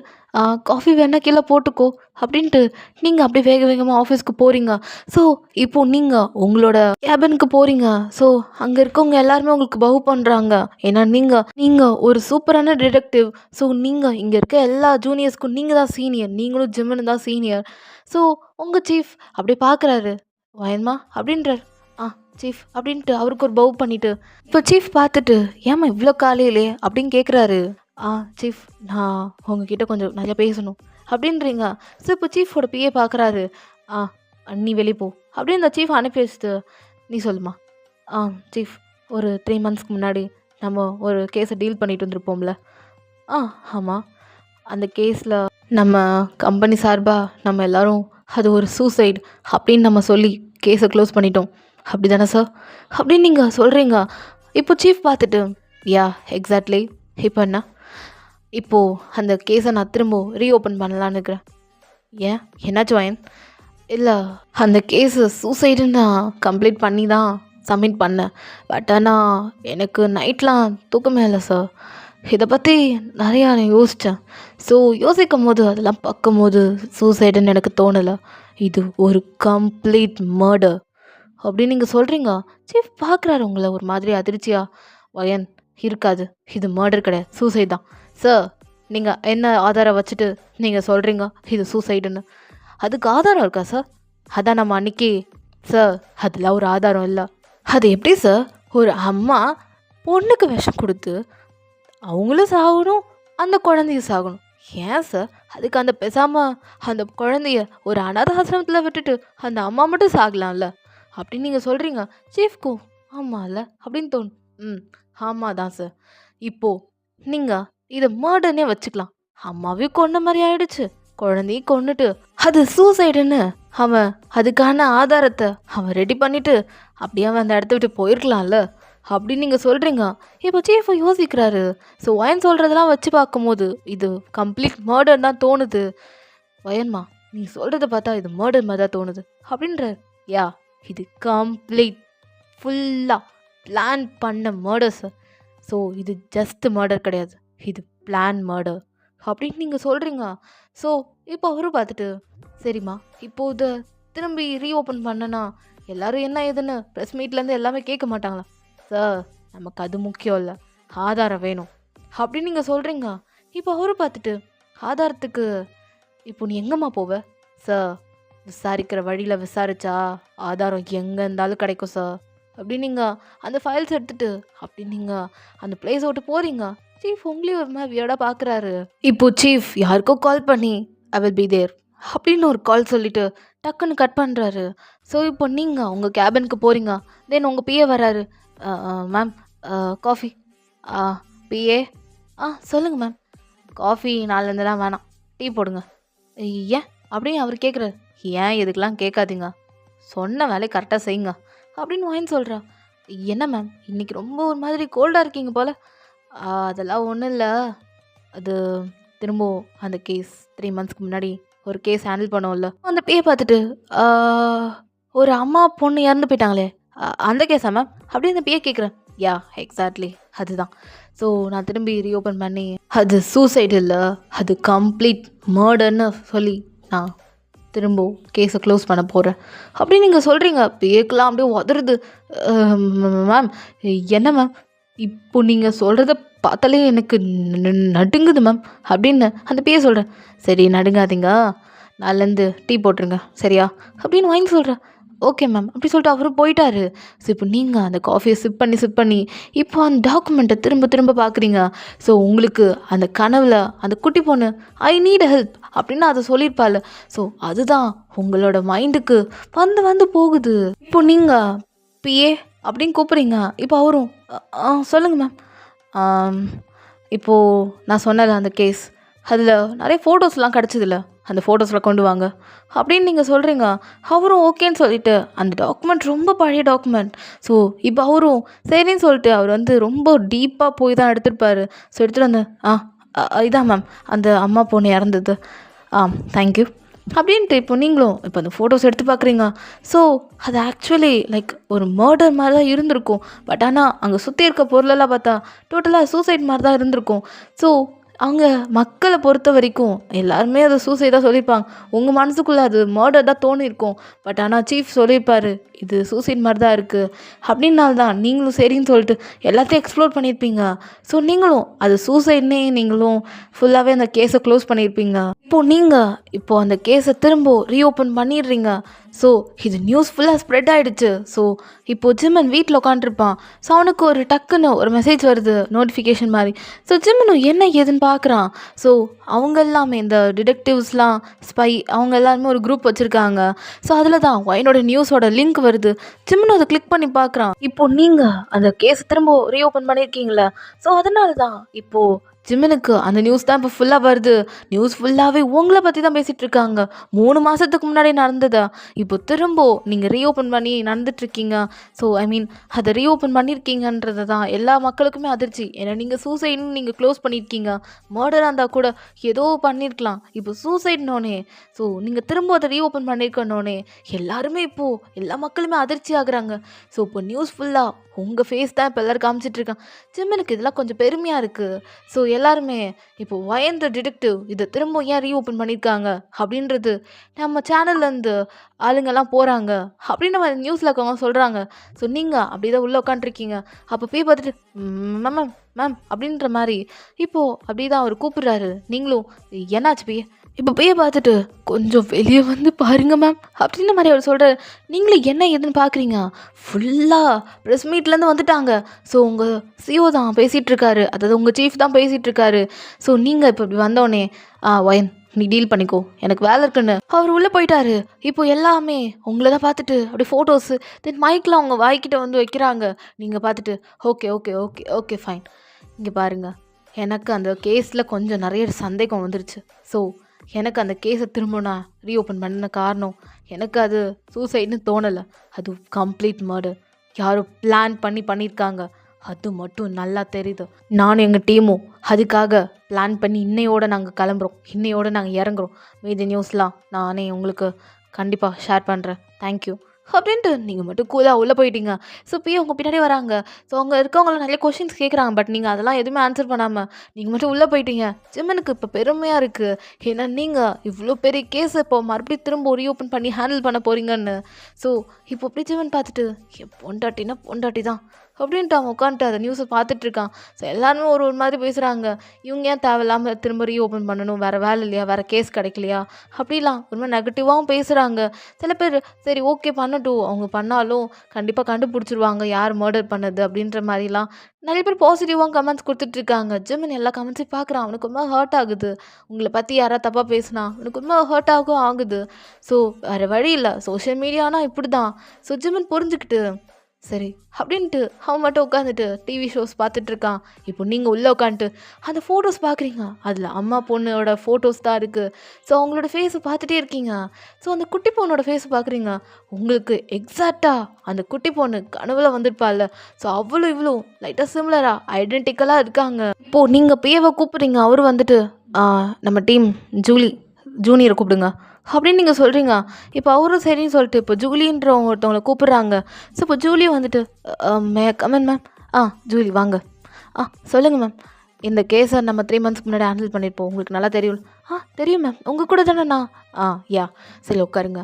காஃபி வேணா கீழே போட்டுக்கோ அப்படின்ட்டு நீங்கள் அப்படியே வேக வேகமாக ஆஃபீஸ்க்கு போகிறீங்க. ஸோ இப்போது நீங்கள் உங்களோட கேபினுக்கு போகிறீங்க. ஸோ அங்கே இருக்கவங்க எல்லாருமே உங்களுக்கு பவு பண்ணுறாங்க. ஏன்னா நீங்கள் ஒரு சூப்பரான டிடெக்டிவ். ஸோ நீங்கள் இங்கே இருக்க எல்லா ஜூனியர்ஸ்க்கும் நீங்கள் தான் சீனியர். நீங்களும் ஜிம்முன்னு தான் சீனியர். ஸோ உங்கள் சீஃப் அப்படியே பார்க்குறாரு. வயன்மா அப்படின்றார். சீஃப் அப்படின்ட்டு அவருக்கு ஒரு பவு பண்ணிவிட்டு இப்போ சீஃப் பார்த்துட்டு ஏம்மா இவ்வளோ காலையிலே அப்படின்னு கேட்குறாரு. சீஃப் நான் உங்ககிட்ட கொஞ்சம் நிறையா பேசணும் அப்படின்றீங்க. ஸோ இப்போ சீஃபோட பிஏ பார்க்குறாரு. நீ வெளியே போ அப்படின்னு இந்த சீஃப் அனுப்பி வச்சுட்டு நீ சொல்லுமா. சீஃப் ஒரு 3 மந்த்ஸ்க்கு முன்னாடி நம்ம ஒரு கேஸை டீல் பண்ணிட்டு வந்திருப்போம்ல. ஆமாம். அந்த கேஸில் நம்ம கம்பெனி சார்பாக நம்ம எல்லோரும் அது ஒரு சூசைட் அப்படின்னு நம்ம சொல்லி கேஸை க்ளோஸ் பண்ணிட்டோம். அப்படி தானே சார் அப்படின்னு நீங்கள் சொல்கிறீங்க. இப்போ சீஃப் பார்த்துட்டு எக்ஸாக்ட்லி. இப்போ என்ன? இப்போது அந்த கேஸை நான் திரும்ப ரீஓப்பன் பண்ணலான்னு இருக்கிறேன். ஏன் என்னாச்சும் வயன்? இல்லை அந்த கேஸு சூசைடுன்னு நான் கம்ப்ளீட் பண்ணி தான் சப்மிட் பண்ணேன். பட் ஆனால் எனக்கு நைட்லாம் தூக்கமே இல்லை சார். இதை பற்றி நிறையா நான் யோசித்தேன். ஸோ யோசிக்கும்போது அதெல்லாம் பார்க்கும்போது சூசைடுன்னு எனக்கு தோணலை. இது ஒரு கம்ப்ளீட் மர்டர் அப்படின்னு நீங்கள் சொல்கிறீங்க. சீஃப் பார்க்குறாரு உங்களை ஒரு மாதிரி அதிர்ச்சியா. வயன், இருக்காது, இது மர்டர் கிடையாது, சூசைட் தான். சார், நீங்கள் என்ன ஆதாரம் வச்சுட்டு நீங்கள் சொல்கிறீங்க இது சூசைடுன்னு? அதுக்கு ஆதாரம் இருக்கா சார்? அதான் நம்ம அன்னைக்கு. சார், அதில் ஒரு ஆதாரம் இல்லை. அது எப்படி சார்? ஒரு அம்மா பொண்ணுக்கு விஷம் கொடுத்து அவங்களும் சாகணும், அந்த குழந்தையும் சாகணும். ஏன் சார் அதுக்கு அந்த பேசாமல் அந்த குழந்தைய ஒரு அனாதை ஆசிரமத்தில் விட்டுட்டு அந்த அம்மா மட்டும் சாகலாம்ல அப்படின்னு நீங்கள் சொல்கிறீங்க. சீஃப்க்கும் ஆமாம்ல அப்படின்னு தோணும். ம், ஆமாம் தான் சார். இப்போது நீங்கள் இதை மர்டர்னே வச்சுக்கலாம். அம்மாவையும் கொன்ன மாதிரி ஆயிடுச்சு, குழந்தையும் கொன்னுட்டு அது சூசைடுன்னு அவன் அதுக்கான ஆதாரத்தை அவன் ரெடி பண்ணிட்டு அப்படியே அவன் அந்த இடத்த விட்டு போயிருக்கலாம்ல அப்படின்னு நீங்கள் சொல்கிறீங்க. இப்போ சீஃபை யோசிக்கிறாரு. ஸோ வயன் சொல்கிறதெல்லாம் வச்சு பார்க்கும்போது இது கம்ப்ளீட் மர்டர் தான் தோணுது. வயன்மா, நீ சொல்கிறத பார்த்தா இது மர்டர் மாதிரி தான் தோணுது அப்படின்ற. யா, இது கம்ப்ளீட் ஃபுல்லாக பிளான் பண்ண மர்டர் சார். ஸோ இது ஜஸ்ட் மர்டர் கிடையாது, இது பிளான் மர்டர் அப்படின்னு நீங்கள் சொல்கிறீங்க. ஸோ இப்போ அவரும் பார்த்துட்டு, சரிம்மா, இப்போது இதை திரும்பி ரீஓப்பன் பண்ணனா எல்லாரும் என்ன ஏதுன்னு ப்ரெஸ் மீட்லேருந்து எல்லாமே கேட்க மாட்டாங்களா? சார், நமக்கு அது முக்கியம் இல்லை, ஆதாரம் வேணும் அப்படின்னு நீங்கள் சொல்கிறீங்க. இப்போ அவரு பார்த்துட்டு, ஆதாரத்துக்கு இப்போ நீ எங்கம்மா போவ? சார், விசாரிக்கிற வழியில் விசாரிச்சா ஆதாரம் எங்கே இருந்தாலும் கிடைக்கும் சார் அப்படின்னு நீங்கள் அந்த ஃபைல்ஸ் எடுத்துகிட்டு அப்படி நீங்கள் அந்த பிளேஸ் விட்டு போகிறீங்க. சீஃப் உங்களையும் ஒரு மாதிரி வியர்டாக பார்க்குறாரு. இப்போ சீஃப் யாருக்கோ கால் பண்ணி ஐ வில் பி தேர் அப்படின்னு ஒரு கால் சொல்லிவிட்டு டக்குன்னு கட் பண்ணுறாரு. ஸோ இப்போ நீங்கள் உங்கள் கேபினுக்கு போகிறீங்க. தென் உங்கள் பிஏ வராரு. Ma'am, coffee. பிஏ, சொல்லுங்கள் மேம். காஃபி நாலுலேருந்துலாம் வேணாம், டீ போடுங்க. ஏன் அப்படின்னு அவர் கேட்குறாரு. ஏன் எதுக்கெலாம் கேட்காதீங்க, சொன்ன வேலையை கரெக்டாக செய்யுங்க அப்படின்னு வாங்கி சொல்கிறா. என்ன மேம், இன்றைக்கி ரொம்ப ஒரு மாதிரி கோல்டாக இருக்கீங்க போல். அதெல்லாம் ஒன்றும் இல்லை, அது திரும்பவும் அந்த கேஸ் 3 monthsக்கு முன்னாடி ஒரு கேஸ் ஹேண்டில் பண்ணோம்ல, அந்த பேயை பார்த்துட்டு ஒரு அம்மா பொண்ணு இறந்து போயிட்டாங்களே அந்த கேஸா மேம் அப்படி அந்த பேயை கேட்குறேன். யா, எக்ஸாக்ட்லி அதுதான். ஸோ நான் திரும்பி ரீஓப்பன் பண்ணி அது சூசைடு இல்லை, அது கம்ப்ளீட் மர்டர்னு சொல்லி நான் திரும்ப கேஸை க்ளோஸ் பண்ண போகிறேன் அப்படின்னு நீங்கள் சொல்கிறீங்க. பேக்கெலாம் அப்படியே உதறுது. மேம், என்ன மேம், இப்போ நீங்கள் சொல்கிறத பார்த்தாலே எனக்கு நடுங்குது மேம் அப்படின்னு அந்த பேயை சொல்கிறேன். சரி, நடுங்காதீங்க, நாலேருந்து டீ போட்டுருங்க சரியா அப்படின்னு வாங்கி சொல்கிறேன். ஓகே மேம் அப்படி சொல்லிட்டு அவரும் போயிட்டாரு. ஸோ இப்போ நீங்கள் அந்த காஃபியை சிப் பண்ணி இப்போ அந்த டாக்குமெண்ட்டை திரும்ப திரும்ப பார்க்குறீங்க. ஸோ உங்களுக்கு அந்த கனவில் அந்த குட்டி பொண்ணு ஐ நீட் ஹெல்ப் அப்படின்னு அதை சொல்லியிருப்பாள். ஸோ அதுதான் உங்களோட மைண்டுக்கு வந்து போகுது. இப்போ நீங்கள் பிஏ அப்படின்னு கூப்பிட்றீங்க. இப்போ அவரும் சொல்லுங்கள் மேம், இப்போது நான் சொன்னல அந்த கேஸ் அதில் நிறைய ஃபோட்டோஸ்லாம் கிடச்சிதில்ல, அந்த ஃபோட்டோஸில் கொண்டு வாங்க அப்படின்னு நீங்கள் சொல்கிறீங்க. அவரும் ஓகேன்னு சொல்லிவிட்டு அந்த டாக்குமெண்ட் ரொம்ப பழைய டாக்குமெண்ட். ஸோ இப்போ அவரும் சரின்னு சொல்லிட்டு அவர் வந்து ரொம்ப டீப்பாக போய் தான் எடுத்துருப்பார். ஸோ எடுத்துகிட்டு வந்து இதான் மேம் அந்த அம்மா பொண்ணு இறந்தது, தேங்க்யூ அப்படின்ட்டு இப்போ நீங்களும் இப்போ அந்த ஃபோட்டோஸ் எடுத்து பார்க்குறீங்க. ஸோ அது ஆக்சுவலி லைக் ஒரு மர்டர் மாதிரி தான் இருந்திருக்கும். பட் ஆனால் அங்கே சுற்றி இருக்க பொருளெல்லாம் பார்த்தா டோட்டலாக சூசைட் மாதிரி தான் இருந்திருக்கும். ஸோ அவங்க மக்களை பொறுத்த வரைக்கும் எல்லாருமே அதை சூசைடாக சொல்லியிருப்பாங்க. உங்கள் மனசுக்குள்ளே அது மர்டர் தான் தோணியிருக்கும். பட் ஆனால் சீஃப் சொல்லியிருப்பார் இது சூசைட் மாதிரி தான் இருக்குது அப்படின்னால தான் நீங்களும் சரின்னு சொல்லிட்டு எல்லாத்தையும் எக்ஸ்ப்ளோர் பண்ணியிருப்பீங்க. ஸோ நீங்களும் அது சூசைட்னே நீங்களும் ஃபுல்லாகவே அந்த கேஸை க்ளோஸ் பண்ணியிருப்பீங்க. இப்போது நீங்கள் இப்போது அந்த கேஸை திரும்ப ரீஓப்பன் பண்ணிடுறீங்க. ஸோ இது நியூஸ் ஃபுல்லாக ஸ்ப்ரெட் ஆகிடுச்சு. ஸோ இப்போது ஜிம்மன் வீட்டில் உட்காந்துருப்பான். ஸோ அவனுக்கு ஒரு டக்குன்னு ஒரு மெசேஜ் வருது, நோட்டிஃபிகேஷன் மாதிரி. ஸோ ஜிம்மனும் என்ன ஏதுன்னு பார்க்குறான். ஸோ அவங்க எல்லாமே இந்த டிடெக்டிவ்ஸ்லாம் ஸ்பை அவங்க எல்லாருமே ஒரு குரூப் வச்சுருக்காங்க. ஸோ அதில் தான் என்னோட நியூஸோட லிங்க் வருது. ஜிம்மனும் அதை கிளிக் பண்ணி பார்க்குறான். இப்போது நீங்கள் அந்த கேஸை திரும்ப ரீஓப்பன் பண்ணியிருக்கீங்களே, ஸோ அதனால தான் இப்போது ஜிமினுக்கு அந்த நியூஸ் தான் இப்போ ஃபுல்லாக வருது. நியூஸ் ஃபுல்லாகவே உங்கள பற்றி தான் பேசிகிட்டு இருக்காங்க. 3 மாதத்துக்கு முன்னாடி நடந்ததா இப்போ திரும்ப நீங்கள் ரீஓப்பன் பண்ணி நடந்துட்டுருக்கீங்க. ஸோ ஐ மீன் அதை ரீஓப்பன் பண்ணியிருக்கீங்கன்றது தான் எல்லா மக்களுக்குமே அதிர்ச்சி. ஏன்னா நீங்கள் சூசைட்னு நீங்கள் க்ளோஸ் பண்ணியிருக்கீங்க. மர்டராக இருந்தால் கூட ஏதோ பண்ணியிருக்கலாம். இப்போ சூசைட்னோடனே ஸோ நீங்கள் திரும்ப அதை ரீஓப்பன் பண்ணியிருக்கனோடனே எல்லாருமே இப்போது எல்லா மக்களுமே அதிர்ச்சி ஆகுறாங்க. ஸோ இப்போ நியூஸ் ஃபுல்லாக உங்கள் ஃபேஸ் தான் இப்போ எல்லோரும் காமிச்சிட்ருக்காங்க. ஜிமினுக்கு இதெல்லாம் கொஞ்சம் பெருமையாக இருக்குது. ஸோ எல்லாருமே இப்போ வயந்த டிடெக்டிவ் இதை திரும்ப ஏன் ரீஓப்பன் பண்ணியிருக்காங்க அப்படின்றது நம்ம சேனல்லேருந்து ஆளுங்கெல்லாம் போகிறாங்க அப்படின்னு நம்ம நியூஸில் இருக்கவங்க சொல்கிறாங்க. ஸோ நீங்கள் அப்படி தான் உள்ளே உட்காண்ட்ருக்கீங்க. அப்போ போய் பார்த்துட்டு மேம் மேம் மேம் அப்படின்ற மாதிரி இப்போது அப்படி தான் அவர் கூப்பிட்றாரு. நீங்களும் என்னாச்சு போய் இப்போ போய் பார்த்துட்டு கொஞ்சம் வெளியே வந்து பாருங்க மேம் அப்படின்ற மாதிரி அவர் சொல்கிறார். நீங்களும் என்ன ஏதுன்னு பார்க்குறீங்க. ஃபுல்லாக ப்ரெஸ் மீட்லேருந்து வந்துட்டாங்க. ஸோ உங்கள் சிஓ தான் பேசிகிட்ருக்காரு, அதாவது உங்கள் சீஃப் தான் பேசிகிட்ருக்காரு. ஸோ நீங்கள் இப்போ இப்படி வந்தோடனே ஒயன் நீ டீல் பண்ணிக்கோ, எனக்கு வேலை இருக்குன்னு அவர் உள்ளே போயிட்டாரு. இப்போ எல்லாமே உங்களை தான் பார்த்துட்டு அப்படியே ஃபோட்டோஸு தென் மைக்கில் அவங்க வாய்க்கிட்ட வந்து வைக்கிறாங்க. நீங்கள் பார்த்துட்டு okay okay okay okay fine. இங்கே பாருங்கள், எனக்கு அந்த கேஸில் கொஞ்சம் நிறைய சந்தேகம் வந்துருச்சு. ஸோ எனக்கு அந்த கேஸை திரும்ப நான் ரீஓப்பன் பண்ண காரணம் எனக்கு அது சூசைட்னு தோணலை. அது கம்ப்ளீட் மர்டர். யாரோ பிளான் பண்ணியிருக்காங்க. அது மட்டும் நல்லா தெரியுது. நானும் எங்கள் டீமும் அதுக்காக பிளான் பண்ணி இன்னையோடு நாங்கள் கிளம்புறோம், இன்னையோடு நாங்கள் இறங்குறோம். மீதி நியூஸ்லாம் நானே உங்களுக்கு கண்டிப்பாக ஷேர் பண்ணுறேன். தேங்க்யூ அப்படின்ட்டு நீங்கள் மட்டும் கூலாக உள்ளே போயிட்டீங்க. ஸோ போய் அவங்க பின்னாடி வராங்க. ஸோ அங்கே இருக்கவங்கள நிறைய கொஷின்ஸ் கேட்குறாங்க. பட் நீங்கள் அதெல்லாம் எதுவுமே ஆன்சர் பண்ணாமல் நீங்கள் மட்டும் உள்ளே போயிட்டீங்க. ஜிமினுக்கு இப்போ பெருமையாக இருக்குது. ஏன்னா நீங்கள் இவ்வளோ பெரிய கேஸை இப்போ மறுபடியும் திரும்ப ரீஓப்பன் பண்ணி ஹேண்டில் பண்ண போகிறீங்கன்னு. ஸோ இப்போ அப்படி ஜிமன் பார்த்துட்டு என் பொண்டாட்டினா பொண்டாட்டி தான் அப்படின்ட்டு அவன் உட்காந்துட்டு அதை நியூஸை பார்த்துட்ருக்கான். ஸோ எல்லாருமே ஒரு மாதிரி பேசுகிறாங்க. இவங்க ஏன் தேவையில்லாமல் திரும்ப ரீஓப்பன் பண்ணணும், வேறு வேலை இல்லையா, வேறு கேஸ் கிடைக்கலையா அப்படிலாம் ஒரு மாதிரி நெகட்டிவாகவும் பேசுகிறாங்க. சில பேர் சரி ஓகே பண்ணட்டும், அவங்க பண்ணாலும் கண்டிப்பாக கண்டுபிடிச்சிருவாங்க யார் மர்டர் பண்ணது அப்படின்ற மாதிரிலாம் நிறைய பேர் பாசிட்டிவாக கமெண்ட்ஸ் கொடுத்துட்ருக்காங்க. ஜிமின் எல்லா கமெண்ட்ஸையும் பார்க்குறான். அவனுக்கு ரொம்ப ஹர்ட் ஆகுது. உங்களை பற்றி யாராவது தப்பாக பேசினா அவனுக்கு ரொம்ப ஹர்ட் ஆகுது. ஸோ வேறு வழி இல்லை, சோஷியல் மீடியானா இப்படி தான். ஸோ ஜிமின் புரிஞ்சுக்கிட்டு சரி அப்படின்ட்டு அவன் மட்டும் உட்காந்துட்டு டிவி ஷோஸ் பார்த்துட்ருக்கான். இப்போ நீங்கள் உள்ளே உட்காந்துட்டு அந்த ஃபோட்டோஸ் பார்க்குறீங்க. அதில் அம்மா பொண்ணோட ஃபோட்டோஸ் தான் இருக்குது. ஸோ அவங்களோட ஃபேஸை பார்த்துட்டே இருக்கீங்க. ஸோ அந்த குட்டி பொண்ணோட ஃபேஸை பார்க்குறீங்க. உங்களுக்கு எக்ஸாக்டாக அந்த குட்டி பொண்ணு கனவுல வந்திருப்பாள்ல. ஸோ அவ்வளோ இவ்வளோ லைட்டாக சிம்லராக ஐடென்டிக்கலாக இருக்காங்க. இப்போது நீங்கள் பேவை கூப்பிட்றீங்க. அவர் வந்துட்டு நம்ம டீம் ஜூனியரை கூப்பிடுங்க அப்படின்னு நீங்கள் சொல்கிறீங்க. இப்போ அவரும் சரின்னு சொல்லிட்டு இப்போ ஜூலின்ற ஒருத்தவங்களை கூப்பிட்றாங்க. ஸோ இப்போ ஜூலியும் வந்துட்டு கமெண்ட் மேம். ஜூலி வாங்க. சொல்லுங்கள் மேம். இந்த கேஸை நம்ம 3 மந்த்ஸ்க்கு முன்னாடி ஹேண்டில் பண்ணியிருப்போம். உங்களுக்கு நல்லா தெரியும். தெரியும் மேம். உங்கள் கூட தானேண்ணா? யா. சரி உட்காருங்க.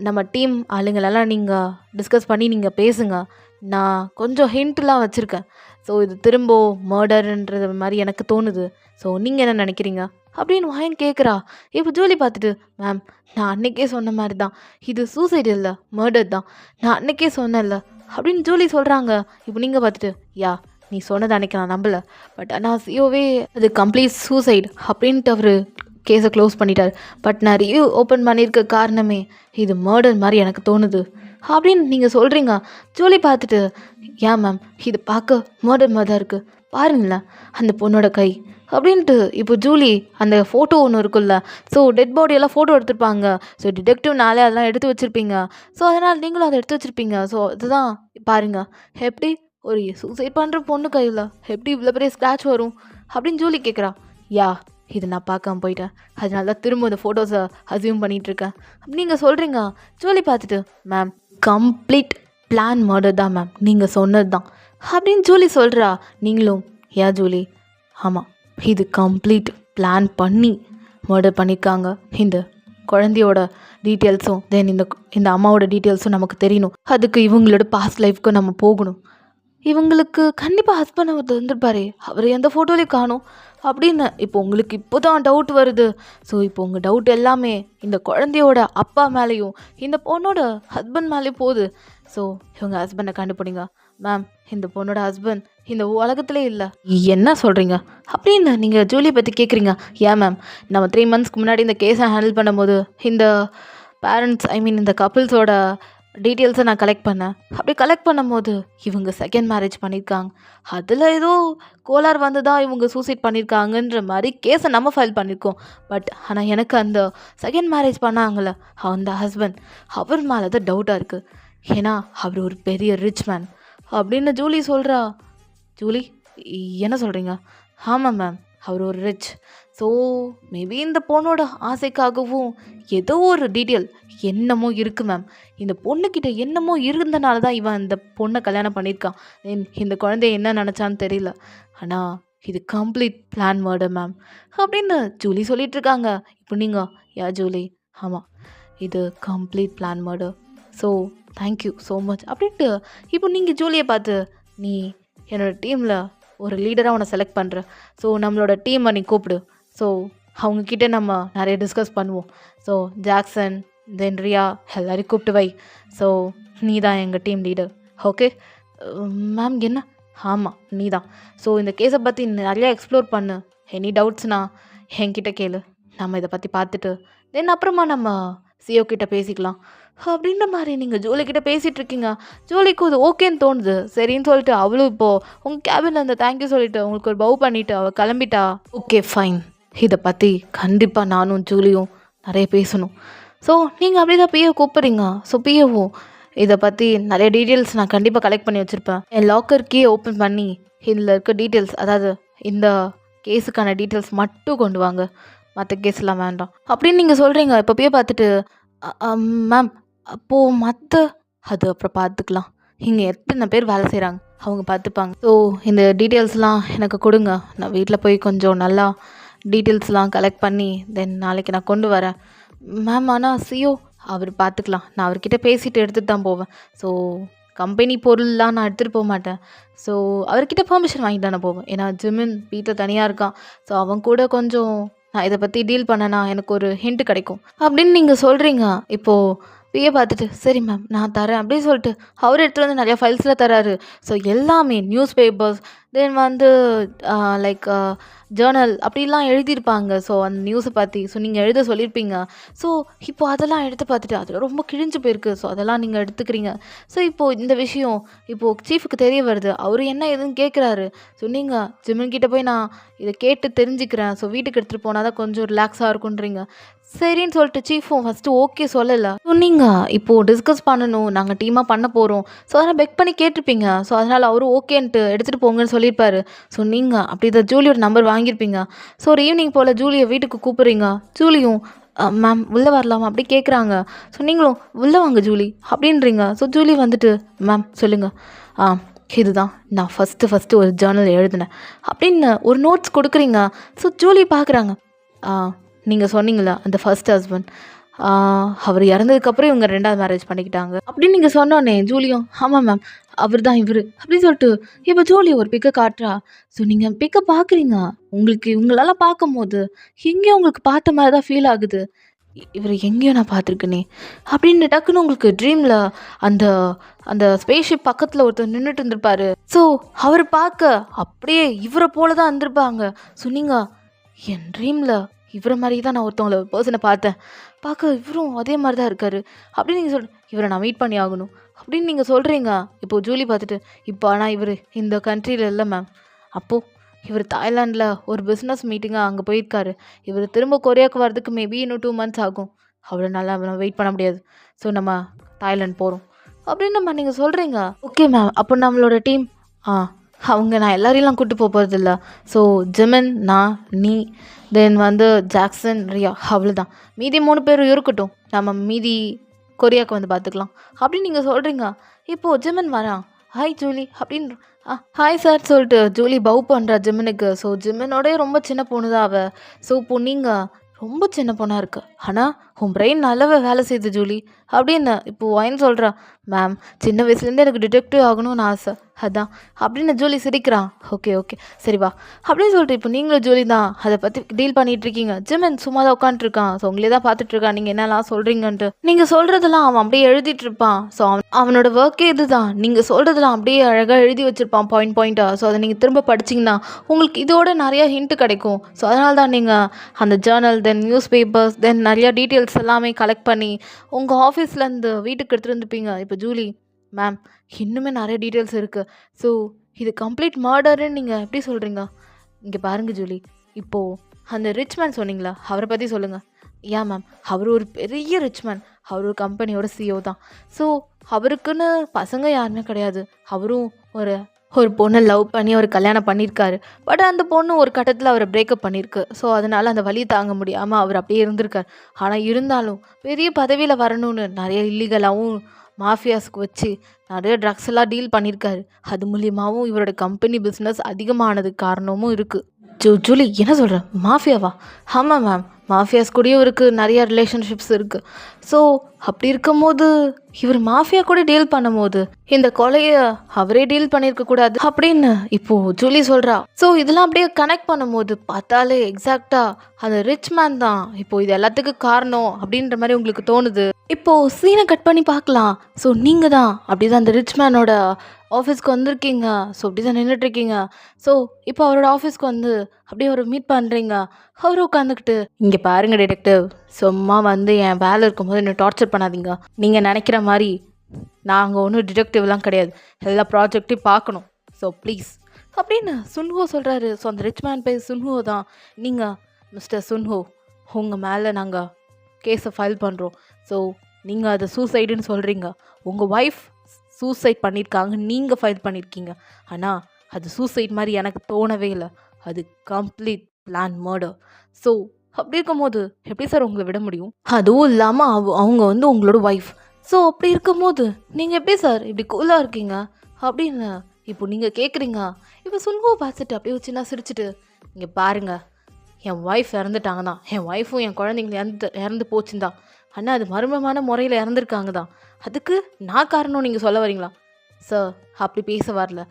நம்ம டீம் ஆளுங்களெல்லாம் நீங்கள் டிஸ்கஸ் பண்ணி நீங்கள் பேசுங்க. நான் கொஞ்சம் ஹிண்ட்லாம் வச்சுருக்கேன். ஸோ இது திரும்ப மர்டர்ன்றது மாதிரி எனக்கு தோணுது. ஸோ நீங்கள் என்ன நினைக்கிறீங்க அப்படின்னு வாயன் கேட்குறா. இப்போ ஜூலி பார்த்துட்டு மேம் நான் அன்றைக்கே சொன்ன மாதிரி தான், இது சூசைட் இல்லை மர்டர் தான், நான் அன்றைக்கே சொன்னேன்ல அப்படின்னு ஜூலி சொல்கிறாங்க. இப்போ நீங்கள் பார்த்துட்டு யா நீ சொன்னது அன்றைக்கி நான் நம்பலை, பட் ஆனால் சிஓவே அது கம்ப்ளீட் சூசைட் அப்படின்ட்டு அவர் கேஸை க்ளோஸ் பண்ணிட்டார். பட் நான் ரிவ்யூ ஓப்பன் பண்ணியிருக்க காரணமே இது மர்டர் மாதிரி எனக்கு தோணுது அப்படின்னு நீங்கள் சொல்கிறீங்க. ஜூலி பார்த்துட்டு ஏன் மேம் இது பார்க்க மர்டர் மாதிரி தான் இருக்குது, பாருங்களேன் அந்த பொண்ணோட கை அப்படின்ட்டு. இப்போ ஜூலி அந்த ஃபோட்டோ ஒன்று இருக்குல்ல, ஸோ டெட் பாடியெல்லாம் ஃபோட்டோ எடுத்துருப்பாங்க. ஸோ டிடெக்டிவ்னாலே அதெல்லாம் எடுத்து வச்சுருப்பீங்க. ஸோ அதனால் நீங்களும் அதை எடுத்து வச்சுருப்பீங்க. ஸோ அதுதான் பாருங்கள் எப்படி ஒரு சூசைட் பண்ணுற பொண்ணு கையில் எப்படி இவ்வளோ பெரிய ஸ்க்ராட்ச் வரும் அப்படின்னு ஜூலி கேட்குறா. யா இது நான் பார்க்காம போயிட்டேன், அதனால தான் திரும்ப இந்த ஃபோட்டோஸை அசியூம் பண்ணிகிட்ருக்கேன் அப்படி நீங்கள் சொல்கிறீங்க. ஜூலி பார்த்துட்டு மேம் கம்ப்ளீட் பிளான் மர்டர் தான் மேம், நீங்கள் சொன்னது தான் அப்படின்னு ஜூலி சொல்கிறா. நீங்களும் யா ஜூலி ஆமாம் இது கம்ப்ளீட் பிளான் பண்ணி மர்டர் பண்ணியிருக்காங்க. இந்த குழந்தையோட டீட்டெயில்ஸும் தென் இந்த அம்மாவோட டீட்டெயில்ஸும் நமக்கு தெரியணும். அதுக்கு இவங்களோட பாஸ்ட் லைஃப்க்கு நம்ம போகணும். இவங்களுக்கு கண்டிப்பாக ஹஸ்பண்ட் அவர் வந்துருப்பாரே, அவர் எந்த ஃபோட்டோலையும் காணும் அப்படின்னு இப்போ உங்களுக்கு இப்போ தான் டவுட் வருது. ஸோ இப்போ உங்கள் டவுட் எல்லாமே இந்த குழந்தையோட அப்பா மேலேயும் இந்த பொண்ணோட ஹஸ்பண்ட் மேலேயும் போகுது. ஸோ இவங்க ஹஸ்பண்டை கண்டுபிடிங்க. மேம் இந்த பொண்ணோட ஹஸ்பண்ட் இந்த உலகத்திலே இல்லை. என்ன சொல்கிறீங்க அப்படின்னு நீங்கள் ஜூலியை பற்றி கேட்குறீங்க. ஏன் மேம் நம்ம 3 மந்த்ஸ்க்கு முன்னாடி இந்த கேஸை ஹேண்டில் பண்ணும்போது இந்த பேரண்ட்ஸ் இந்த கப்பிள்ஸோட டீட்டெயில்ஸை நான் கலெக்ட் பண்ணேன். அப்படி கலெக்ட் பண்ணும்போது இவங்க செகண்ட் மேரேஜ் பண்ணியிருக்காங்க. அதில் ஏதோ கோளாறு வந்து தான் இவங்க சூசைட் பண்ணியிருக்காங்கன்ற மாதிரி கேஸை நம்ம ஃபைல் பண்ணியிருக்கோம். பட் ஆனால் எனக்கு அந்த செகண்ட் மேரேஜ் பண்ணாங்கள்ல அந்த ஹஸ்பண்ட், அவர் மேலே தான் டவுட்டாக இருக்குது. ஏன்னா அவர் ஒரு பெரிய ரிச் மேன் அப்படின்னு ஜூலி சொல்கிறா. ஜூலி என்ன சொல்கிறீங்க? ஆமாம் மேம், அவர் ஒரு ரிச். ஸோ மேபி இந்த பொண்ணோட ஆசைக்காகவும் ஏதோ ஒரு டீட்டெயில் என்னமோ இருக்குது மேம். இந்த பொண்ணுக்கிட்ட என்னமோ இருந்தனால தான் இவன் இந்த பொண்ணை கல்யாணம் பண்ணியிருக்கான். இந்த குழந்தைய என்ன நினச்சான்னு தெரியல. ஆனால் இது கம்ப்ளீட் பிளான் மர்டர் மேம் அப்படின்னு ஜூலி சொல்லிட்டு இருக்காங்க. இப்போ நீங்கள் ஜூலி, ஆமாம், இது complete plan murder. So thank you so much அப்படின்ட்டு இப்போ நீங்கள் ஜூலியை பார்த்து, நீ என்னோடய டீமில் ஒரு லீடராக உன்னை செலக்ட் பண்ணுறேன். ஸோ நம்மளோட டீமை நீ கூப்பிடு. ஸோ அவங்கக்கிட்ட நம்ம நிறைய டிஸ்கஸ் பண்ணுவோம். ஸோ ஜாக்சன், தென் ரியா எல்லாரையும் கூப்பிட்டு வை. ஸோ நீ தான் எங்கள் டீம் லீடர். Okay ma'am? என்ன? ஆமாம், நீ தான். ஸோ இந்த கேஸை பற்றி நிறையா எக்ஸ்ப்ளோர் பண்ணு. எனி டவுட்ஸ்னா என்கிட்ட கேளு. நம்ம இதை பற்றி பார்த்துட்டு தென் அப்புறமா நம்ம சிஓ கிட்ட பேசிக்கலாம் அப்படின்ற மாதிரி நீங்கள் ஜூலிக்கிட்ட பேசிகிட்டு இருக்கீங்க. ஜூலிக்கு இது ஓகேன்னு தோணுது. சரின்னு சொல்லிட்டு அவளும் இப்போது உங்கள் கேபினில் இந்த தேங்க்யூ சொல்லிவிட்டு உங்களுக்கு ஒரு பவு பண்ணிவிட்டு அவள் கிளம்பிட்டா. ஓகே ஃபைன், இதை பற்றி கண்டிப்பாக நானும் ஜூலியும் நிறைய பேசணும். ஸோ நீங்கள் அப்படி தான் பிஏ கூப்பிட்றீங்க. ஸோ பிஏவும் இதை பற்றி நிறைய டீட்டெயில்ஸ் நான் கண்டிப்பாக கலெக்ட் பண்ணி வச்சுருப்பேன். என் லாக்கர் கீயை ஓப்பன் பண்ணி இதில் இருக்க டீட்டெயில்ஸ், அதாவது இந்த கேஸுக்கான டீட்டெயில்ஸ் மட்டும் கொண்டு வாங்க, மற்ற கேஸ்லாம் வேண்டாம் அப்படின்னு நீங்கள் சொல்கிறீங்க. இப்போ பிஏ பார்த்துட்டு, மேம் அப்போது மற்ற அது அப்புறம் பார்த்துக்கலாம், இங்கே எத்தனை பேர் வேலை செய்கிறாங்க அவங்க பார்த்துப்பாங்க. ஸோ இந்த டீட்டெயில்ஸ்லாம் எனக்கு கொடுங்க. நான் வீட்டில் போய் கொஞ்சம் நல்லா டீட்டெயில்ஸ்லாம் கலெக்ட் பண்ணி தென் நாளைக்கு நான் கொண்டு வரேன். மேம் ஆனால் சிஓ அவர் பார்த்துக்கலாம், நான் அவர்கிட்ட பேசிட்டு எடுத்துகிட்டு தான் போவேன். ஸோ கம்பெனி பொருள்லாம் நான் எடுத்துகிட்டு போக மாட்டேன். ஸோ அவர்கிட்ட பெர்மிஷன் வாங்கிட்டு தானே போவேன். ஏன்னா ஜிமின் வீட்டில் தனியாக இருக்கான். ஸோ அவன் கூட கொஞ்சம் நான் இதை பற்றி டீல் பண்ணனா எனக்கு ஒரு ஹிண்ட் கிடைக்கும் அப்படின்னு நீங்கள் சொல்கிறீங்க. இப்போது பிஏ பார்த்துட்டு, சரி மேம் நான் தரேன் அப்படின்னு சொல்லிட்டு அவர் எடுத்துகிட்டு வந்து நிறையா ஃபைல்ஸில் தராரு. ஸோ எல்லாமே நியூஸ் பேப்பர்ஸ், தென் வந்து லைக் ஜேர்னல் அப்படிலாம் எழுதியிருப்பாங்க. ஸோ அந்த நியூஸை பற்றி நீங்கள் எழுத சொல்லியிருப்பீங்க. ஸோ இப்போது அதெல்லாம் எடுத்து பார்த்துட்டு அதில் ரொம்ப கிழிஞ்சு போயிருக்கு. ஸோ அதெல்லாம் நீங்கள் எடுத்துக்கிறீங்க. ஸோ இப்போது இந்த விஷயம் இப்போது சீஃபுக்கு தெரிய வருது. அவர் என்ன எதுன்னு கேட்குறாரு. ஸோ நீங்கள் ஜிமின்கிட்ட போய் நான் இதை கேட்டு தெரிஞ்சுக்கிறேன். ஸோ வீட்டுக்கு எடுத்துகிட்டு போனால் தான் கொஞ்சம் ரிலாக்ஸாக இருக்குன்றீங்க. சரின்னு சொல்லிட்டு சீஃபும் ஃபஸ்ட்டு ஓகே சொல்லலை. ஸோ நீங்கள் இப்போது டிஸ்கஸ் பண்ணணும், நாங்கள் டீமாக பண்ண போகிறோம். ஸோ அதனால் பெக் பண்ணி கேட்டிருப்பீங்க. ஸோ அதனால் அவரும் ஓகேன்ட்டு எடுத்துகிட்டு போங்கன்னு சொல்லியிருப்பாரு. ஸோ நீங்கள் அப்படி இதை ஜூலியோட நம்பர் வாங்கியிருப்பீங்க. ஸோ ஒரு ஈவினிங் போல் ஜூலியை வீட்டுக்கு கூப்பிட்றீங்க. ஜூலியும் மேம் உள்ளே வரலாமா அப்படி கேட்குறாங்க. ஸோ நீங்களும் உள்ளே வாங்க ஜூலி அப்படின்றீங்க. ஸோ ஜூலி வந்துட்டு, மேம் சொல்லுங்கள். இதுதான் நான் ஃபஸ்ட்டு ஒரு ஜேர்னல் எழுதினேன் அப்படின்னு ஒரு நோட்ஸ் கொடுக்குறீங்க. ஸோ ஜூலி பார்க்குறாங்க. நீங்கள் சொன்னீங்களா அந்த ஃபர்ஸ்ட் ஹஸ்பண்ட், அவர் இறந்ததுக்கப்புறம் இவங்க 2வது மேரேஜ் பண்ணிக்கிட்டாங்க அப்படின்னு நீங்கள் சொன்னோன்னே ஜூலியும், ஆமாம் மேம் அவர் தான் இவர் அப்படின்னு சொல்லிட்டு இப்போ ஜூலி ஒரு பிக்கை காட்டுறா. ஸோ நீங்கள் பிக்கை பார்க்குறீங்க. உங்களுக்கு இவங்களெல்லாம் பார்க்கும்போது எங்கேயோ உங்களுக்கு பார்த்த மாதிரி தான் ஃபீல் ஆகுது. இவர் எங்கேயோ நான் பார்த்துருக்கேனே அப்படின்னு டக்குன்னு உங்களுக்கு ட்ரீமில் அந்த அந்த ஸ்பேஸ்ஷிப் பக்கத்தில் ஒருத்தர் நின்றுட்டு இருந்திருப்பாரு. ஸோ அவர் பார்க்க அப்படியே இவரை போல தான் இருந்திருப்பாங்க. ஸோ நீங்கள் என் ட்ரீமில் இவரை மாதிரி தான் நான் ஒருத்தவங்கள பர்சனை பார்க்க இவரும் அதே மாதிரி தான் இருக்காரு அப்படின்னு நீங்கள் இவரை நான் மீட் பண்ணி ஆகணும் அப்படின்னு நீங்கள் சொல்கிறீங்க. இப்போது ஜூலி பார்த்துட்டு, இப்போ ஆனால் இவர் இந்த கண்ட்ரியில் இல்லை மேம். அப்போது இவர் தாய்லாண்டில் ஒரு பிஸ்னஸ் மீட்டிங்காக அங்கே போயிருக்காரு. இவர் திரும்ப கொரியாவுக்கு வர்றதுக்கு மேபி இன்னும் 2 months ஆகும். அவ்வளோ நல்லா நம்ம வெயிட் பண்ண முடியாது. ஸோ நம்ம தாய்லாந்து போகிறோம் அப்படின்னு நம்ம நீங்கள் சொல்கிறீங்க. ஓகே மேம், அப்போ நம்மளோட டீம் அவங்க நான் எல்லாரையும் கூப்பிட்டு போகிறதில்ல. ஸோ ஜிமின், நான், நீ, தென் வந்து ஜாக்சன், ரியா, அவ்வளோதான். மீதி 3 பேரும் இருக்கட்டும், நம்ம மீதி கொரியாவுக்கு வந்து பார்த்துக்கலாம் அப்படின்னு நீங்கள் சொல்கிறீங்க. இப்போது ஜிமின் வரான். ஹாய் ஜூலி அப்படின்னு, ஹாய் சார் சொல்லிட்டு ஜூலி பவு பண்ணுறா ஜிமினுக்கு. ஸோ ஜிமினோடய ரொம்ப சின்ன பொண்ணு தான் அவள். ஸோ இப்போ நீங்கள் ரொம்ப சின்ன பொண்ணாக இருக்கு, ஆனால் உன் பிரெயின் நல்லாவே வேலை செய்யுது ஜூலி அப்படின்னு இப்போ ஒயின் சொல்கிறா. மேம் சின்ன வயசுலேருந்து எனக்கு டிடெக்டிவ் ஆகணும்னு ஆசை, அதான் அப்படின்னு ஜூலி சிரிக்கிறான். ஓகே சரி வா அப்படின்னு சொல்லிட்டு இப்போ நீங்களும் ஜூலி தான் அதை பற்றி டீல் பண்ணிகிட்டு இருக்கீங்க. ஜிமின் சும்மா தான் உட்காந்துருக்கான். ஸோ உங்களே தான் பார்த்துட்ருக்கான் நீங்கள் என்னெல்லாம் சொல்கிறீங்கன்ட்டு. நீங்கள் சொல்கிறதெல்லாம் அவன் அப்படியே எழுதிட்டு இருப்பான். ஸோ அவனோட ஒர்க்கே இது தான். நீங்கள் சொல்கிறதெல்லாம் அப்படியே அழகாக எழுதி வச்சுருப்பான் பாயிண்ட்டாக. ஸோ அதை நீங்கள் திரும்ப படிச்சிங்கன்னா உங்களுக்கு இதோட நிறையா ஹிண்ட்டு கிடைக்கும். ஸோ அதனால தான் நீங்கள் அந்த ஜேர்னல், தென் நியூஸ் பேப்பர்ஸ், தென் நிறையா டீட்டெயில்ஸ் டீட்டெயில்ஸ் எல்லாமே கலெக்ட் பண்ணி உங்கள் ஆஃபீஸ்லேருந்து வீட்டுக்கு எடுத்துகிட்டு வந்துப்பீங்க. இப்போ ஜூலி மேம், இன்னுமே நிறைய டீட்டெயில்ஸ் இருக்குது. ஸோ இது கம்ப்ளீட் மர்டருன்னு நீங்கள் எப்படி சொல்கிறீங்க? இங்கே பாருங்க ஜூலி, இப்போது அந்த ரிச் மேன் சொன்னீங்களா, அவரை பற்றி சொல்லுங்கள். ஏன் மேம், அவர் ஒரு பெரிய ரிச் மேன், அவர் ஒரு கம்பெனியோட சிஇஓ தான். ஸோ அவருக்குன்னு பசங்க யாருமே கிடையாது. அவரும் ஒரு ஒரு பொண்ணை லவ் பண்ணி அவர் கல்யாணம் பண்ணியிருக்காரு. பட் அந்த பொண்ணு ஒரு கட்டத்தில் அவரை பிரேக்கப் பண்ணியிருக்கு. ஸோ அதனால் அந்த வலி தாங்க முடியாமல் அவர் அப்படியே இருந்திருக்கார். ஆனால் இருந்தாலும் பெரிய பதவியில் வரணும்னு நிறைய இல்லீகலாகவும் மாஃபியாஸ்க்கு வச்சு நிறைய ட்ரக்ஸ் எல்லாம் டீல் பண்ணியிருக்காரு. அது மூலியமாகவும் இவரோட கம்பெனி பிஸ்னஸ் அதிகமானதுக்கு காரணமும் இருக்குது. ஜூலி என்ன சொல்கிற? மாஃபியாவா? ஆமாம் மேம், மாஃபியாஸ் கூடயும் இருக்குது, நிறைய ரிலேஷன்ஷிப்ஸ் இருக்குது. ஸோ அப்படி இருக்கும்போது இவர் மாஃபியா கூட டீல் பண்ணும்போது இந்த கொலையை அவரே டீல் பண்ணியிருக்க கூடாது அப்படின்னு இப்போது ஜூலி சொல்கிறா. ஸோ இதெல்லாம் அப்படியே கனெக்ட் பண்ணும்போது பார்த்தாலே எக்ஸாக்டாக அந்த ரிச் மேன் தான் இப்போது இது எல்லாத்துக்கும் காரணம் அப்படின்ற மாதிரி உங்களுக்கு தோணுது. இப்போது சீனை கட் பண்ணி பார்க்கலாம். ஸோ நீங்கள் தான் அப்படி தான் அந்த ரிச் மேனோட ஆஃபீஸ்க்கு வந்திருக்கீங்க. ஸோ அப்படி தான் நின்றுட்டுருக்கீங்க. ஸோ இப்போ அவரோட ஆஃபீஸ்க்கு வந்து அப்படியே ஒரு மீட் பண்ணுறீங்க. அவர் உட்காந்துக்கிட்டு, இங்கே பாருங்கள் டிடெக்டிவ், சும்மா வந்து என் வேலை இருக்கும்போது என்னை டார்ச்சர் பண்ணாதீங்க. நீங்கள் நினைக்கிற மாதிரி நாங்கள் ஒன்றும் டிடெக்டிவ்லாம் கிடையாது, எல்லா ப்ராஜெக்டையும் பார்க்கணும். ஸோ ப்ளீஸ் அப்படின்னு சுன்ஹோ சொல்கிறாரு. ஸோ அந்த ரிச் மேன் பேர் சுன்ஹோ தான். நீங்கள் மிஸ்டர் சுன்ஹோ, உங்கள் மேலே நாங்கள் கேஸை ஃபைல் பண்ணுறோம். ஸோ நீங்கள் அதை சூசைடுன்னு சொல்கிறீங்க. உங்கள் ஒய்ஃப் சூசைட் பண்ணியிருக்காங்க, நீங்கள் ஃபைல் பண்ணியிருக்கீங்க. ஆனால் அது சூசைட் மாதிரி எனக்கு தோணவே இல்லை. அது கம்ப்ளீட் பிளான் மர்டர். ஸோ அப்படி இருக்கும்போது எப்படி சார் உங்களை விட முடியும்? அதுவும் இல்லாமல் அவங்க வந்து உங்களோட ஒய்ஃப். ஸோ அப்படி இருக்கும்போது நீங்கள் எப்படி சார் இப்படி கூலாக இருக்கீங்க அப்படின்னு இப்போ நீங்கள் கேட்குறீங்க. இப்போ சுன்ஹோ பார்த்துட்டு அப்படியே சின்ன சிரிச்சுட்டு, இங்கே பாருங்கள், என் ஒய்ஃப் இறந்துட்டாங்க தான், என் ஒய்ஃபும் என் குழந்தைங்களும் இறந்து போச்சுன்னு தான். ஆனால் அது மர்மமான முறையில் இறந்துருக்காங்க தான். அதுக்கு நான் காரணம் நீங்கள் சொல்ல வரீங்களா? சார் அப்படி பேச வரல.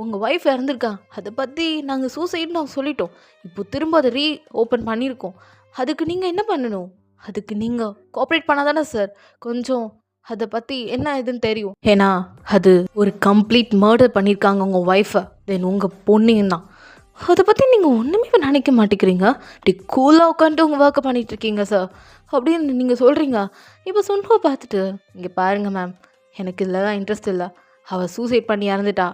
உங்கள் ஒய்ஃப் இறந்துருக்காங்க, அதை பற்றி நாங்கள் சூசைட்னு நாங்கள் சொல்லிட்டோம். இப்போ திரும்ப அதை ஓப்பன் பண்ணியிருக்கோம். அதுக்கு நீங்கள் என்ன பண்ணணும்? அதுக்கு நீங்கள் கோஆப்ரேட் பண்ணால் தானே சார் கொஞ்சம் அதை பற்றி என்ன இதுன்னு தெரியும். ஏன்னா அது ஒரு கம்ப்ளீட் மர்டர் பண்ணியிருக்காங்க உங்கள் ஒய்ஃபை, தென் உங்கள் பொண்ணையும் தான். அதை பற்றி நீங்கள் ஒன்றுமே நினைக்க மாட்டேங்கிறீங்க. இப்படி கூலாக உட்காந்துட்டு உங்கள் ஒர்க்கை பண்ணிகிட்ருக்கீங்க சார் அப்படின்னு நீங்கள் சொல்கிறீங்க. இப்போ சுன்ஹோ பார்த்துட்டு, இங்கே பாருங்கள் மேம், எனக்கு இதில் தான் இன்ட்ரெஸ்ட் இல்லை. அவள் சூசைட் பண்ணி இறந்துட்டா.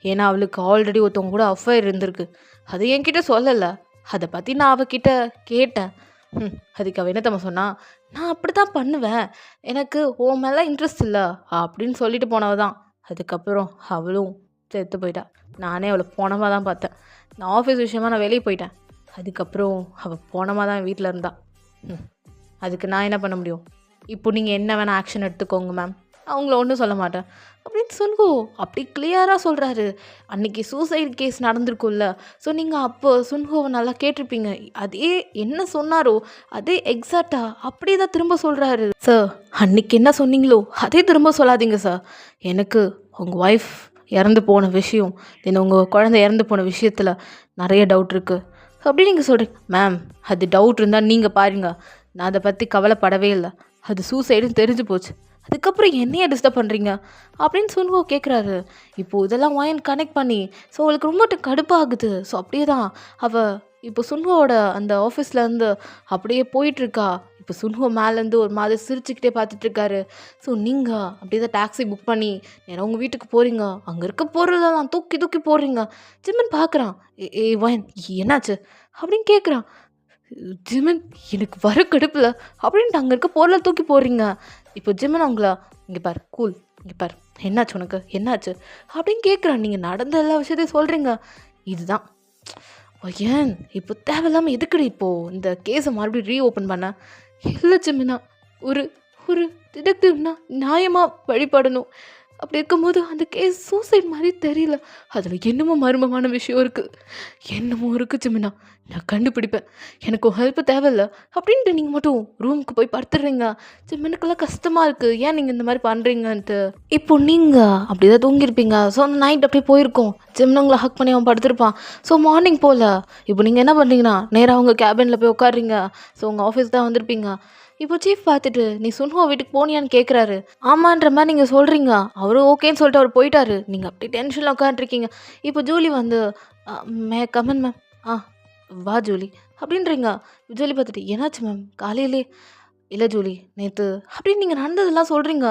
ஏன்னா அவளுக்கு ஆல்ரெடி ஒருத்தவங்க கூட அஃபைர் இருந்திருக்கு. அது என்கிட்ட சொல்லலை. அதை பற்றி நான் அவகிட்ட கேட்டேன். அதுக்கு அவள் என்ன தம்மா சொன்னா, நான் அப்படி தான் பண்ணுவேன், எனக்கு உன் மேலே இன்ட்ரெஸ்ட் இல்லை அப்படின்னு சொல்லிட்டு போனவ தான். அதுக்கப்புறம் அவளும் செத்து போயிட்டா. நானே அவளை போனமாக தான் பார்த்தேன். நான் ஆஃபீஸ் விஷயமா நான் வெளியே போயிட்டேன். அதுக்கப்புறம் அவள் போனமாக தான் வீட்டில் இருந்தா. அதுக்கு நான் என்ன பண்ண முடியும்? இப்போ நீங்கள் என்ன வேணால் ஆக்ஷன் எடுத்துக்கோங்க மேம், அவங்கள ஒன்றும் சொல்ல மாட்டேன் அப்படின்னு சுன்ஹோ அப்படி கிளியராக சொல்கிறாரு. அன்றைக்கி சூசைட் கேஸ் நடந்திருக்கும்ல, ஸோ நீங்கள் அப்போ சுன்ஹோவை நல்லா கேட்டிருப்பீங்க. அதே என்ன சொன்னாரோ அதே எக்ஸாக்டாக அப்படியே தான் திரும்ப சொல்கிறாரு. சார் அன்றைக்கி என்ன சொன்னீங்களோ அதே திரும்ப சொல்லாதீங்க சார். எனக்கு உங்கள் ஒய்ஃப் இறந்து போன விஷயம், தென் உங்கள் குழந்தை இறந்து போன விஷயத்தில் நிறைய டவுட் இருக்குது அப்படி நீங்கள் சொல்கிறீங்க. மேம், அது டவுட் இருந்தால் நீங்கள் பாருங்கள், நான் அதை பற்றி கவலைப்படவே இல்லை. அது சூசைடுன்னு தெரிஞ்சு போச்சு. அதுக்கப்புறம் என்னையே டிஸ்டர்ப் பண்ணுறீங்க அப்படின்னு சுன்ஹோ கேட்குறாரு. இப்போது இதெல்லாம் வாயின் கனெக்ட் பண்ணி ஸோ அவளுக்கு ரொம்ப கடுப்பாகுது. ஸோ அப்படியே தான் அவள் இப்போ சுன்ஹோவோட அந்த ஆஃபீஸ்லேருந்து அப்படியே போயிட்டுருக்கா. இப்போ சுன்ஹோ மேலேருந்து ஒரு மாதிரி சிரிச்சுக்கிட்டே பார்த்துட்ருக்காரு. ஸோ நீங்கள் அப்படியே தான் டாக்ஸி புக் பண்ணி நேராக உங்கள் வீட்டுக்கு போகிறீங்க. அங்கே இருக்க பொருளெல்லாம் தூக்கி தூக்கி போடுறீங்க. ஜிம்மன் பார்க்குறான். ஏ வாயின் என்னாச்சு அப்படின்னு கேட்குறான். ஜிம்மன் எனக்கு வர கடுப்பில் அப்படின்ட்டு அங்கே இருக்க பொருளை தூக்கி போடுறீங்க. இப்போ ஜிம்மன் அவங்கள, இங்கே பார் கூல், இங்கே பார் என்னாச்சு உனக்கு என்னாச்சு அப்படின்னு கேட்குறான். நீங்கள் நடந்த எல்லா விஷயத்தையும் சொல்கிறீங்க. இதுதான் ஏன் இப்போ தேவையில்லாமல் எதுக்குடி இப்போது இந்த கேஸை மறுபடியும் ரீஓப்பன் பண்ண? இல்லை ஜிம்மனா, ஒரு ஒரு டிடெக்டிவ்னா நியாயமாக வழிபடணும். அப்படி இருக்கும்போது அந்த கேஸ் சூசைட் மாதிரி தெரியல. அதில் என்னமோ மர்மமான விஷயம் இருக்குது, என்னமோ இருக்குது ஜிமினா, நான் கண்டுபிடிப்பேன், எனக்கு ஹெல்ப் தேவையில்லை அப்படின்ட்டு நீங்கள் மட்டும் ரூமுக்கு போய் படுத்துடுறீங்க. ஜிமினுக்கெல்லாம் கஷ்டமாக இருக்குது, ஏன் நீங்கள் இந்த மாதிரி பண்ணுறீங்கன்ட்டு. இப்போ நீங்கள் அப்படி தான் தூங்கியிருப்பீங்க. ஸோ அந்த நைட் அப்படியே போயிருக்கோம். ஜிம்னு உங்களை ஹக் பண்ணி அவன் படுத்திருப்பான். ஸோ மார்னிங் போல் இப்போ நீங்கள் என்ன பண்ணுறீங்கன்னா நேராக அவங்க கேபினில் போய் உட்காடுறீங்க. ஸோ உங்கள் ஆஃபீஸ் தான் வந்திருப்பீங்க. இப்போ சீஃப் பார்த்துட்டு, நீ சுன்ஹோ வீட்டுக்கு போனியான்னு கேட்குறாரு. ஆமான்ற மாதிரி நீங்கள் சொல்கிறீங்க. அவரும் ஓகேன்னு சொல்லிட்டு அவர் போயிட்டாரு. நீங்கள் அப்படி டென்ஷனில் உட்காந்துருக்கீங்க. இப்போ ஜூலி வந்து, மே கமன் மேம், வா ஜூலி அப்படின்றீங்க. ஜூலி பார்த்துட்டு, என்னாச்சு மேம் காலையிலே? இல்லை ஜூலி நேற்று அப்படின்னு நீங்கள் நடந்ததெல்லாம் சொல்கிறீங்க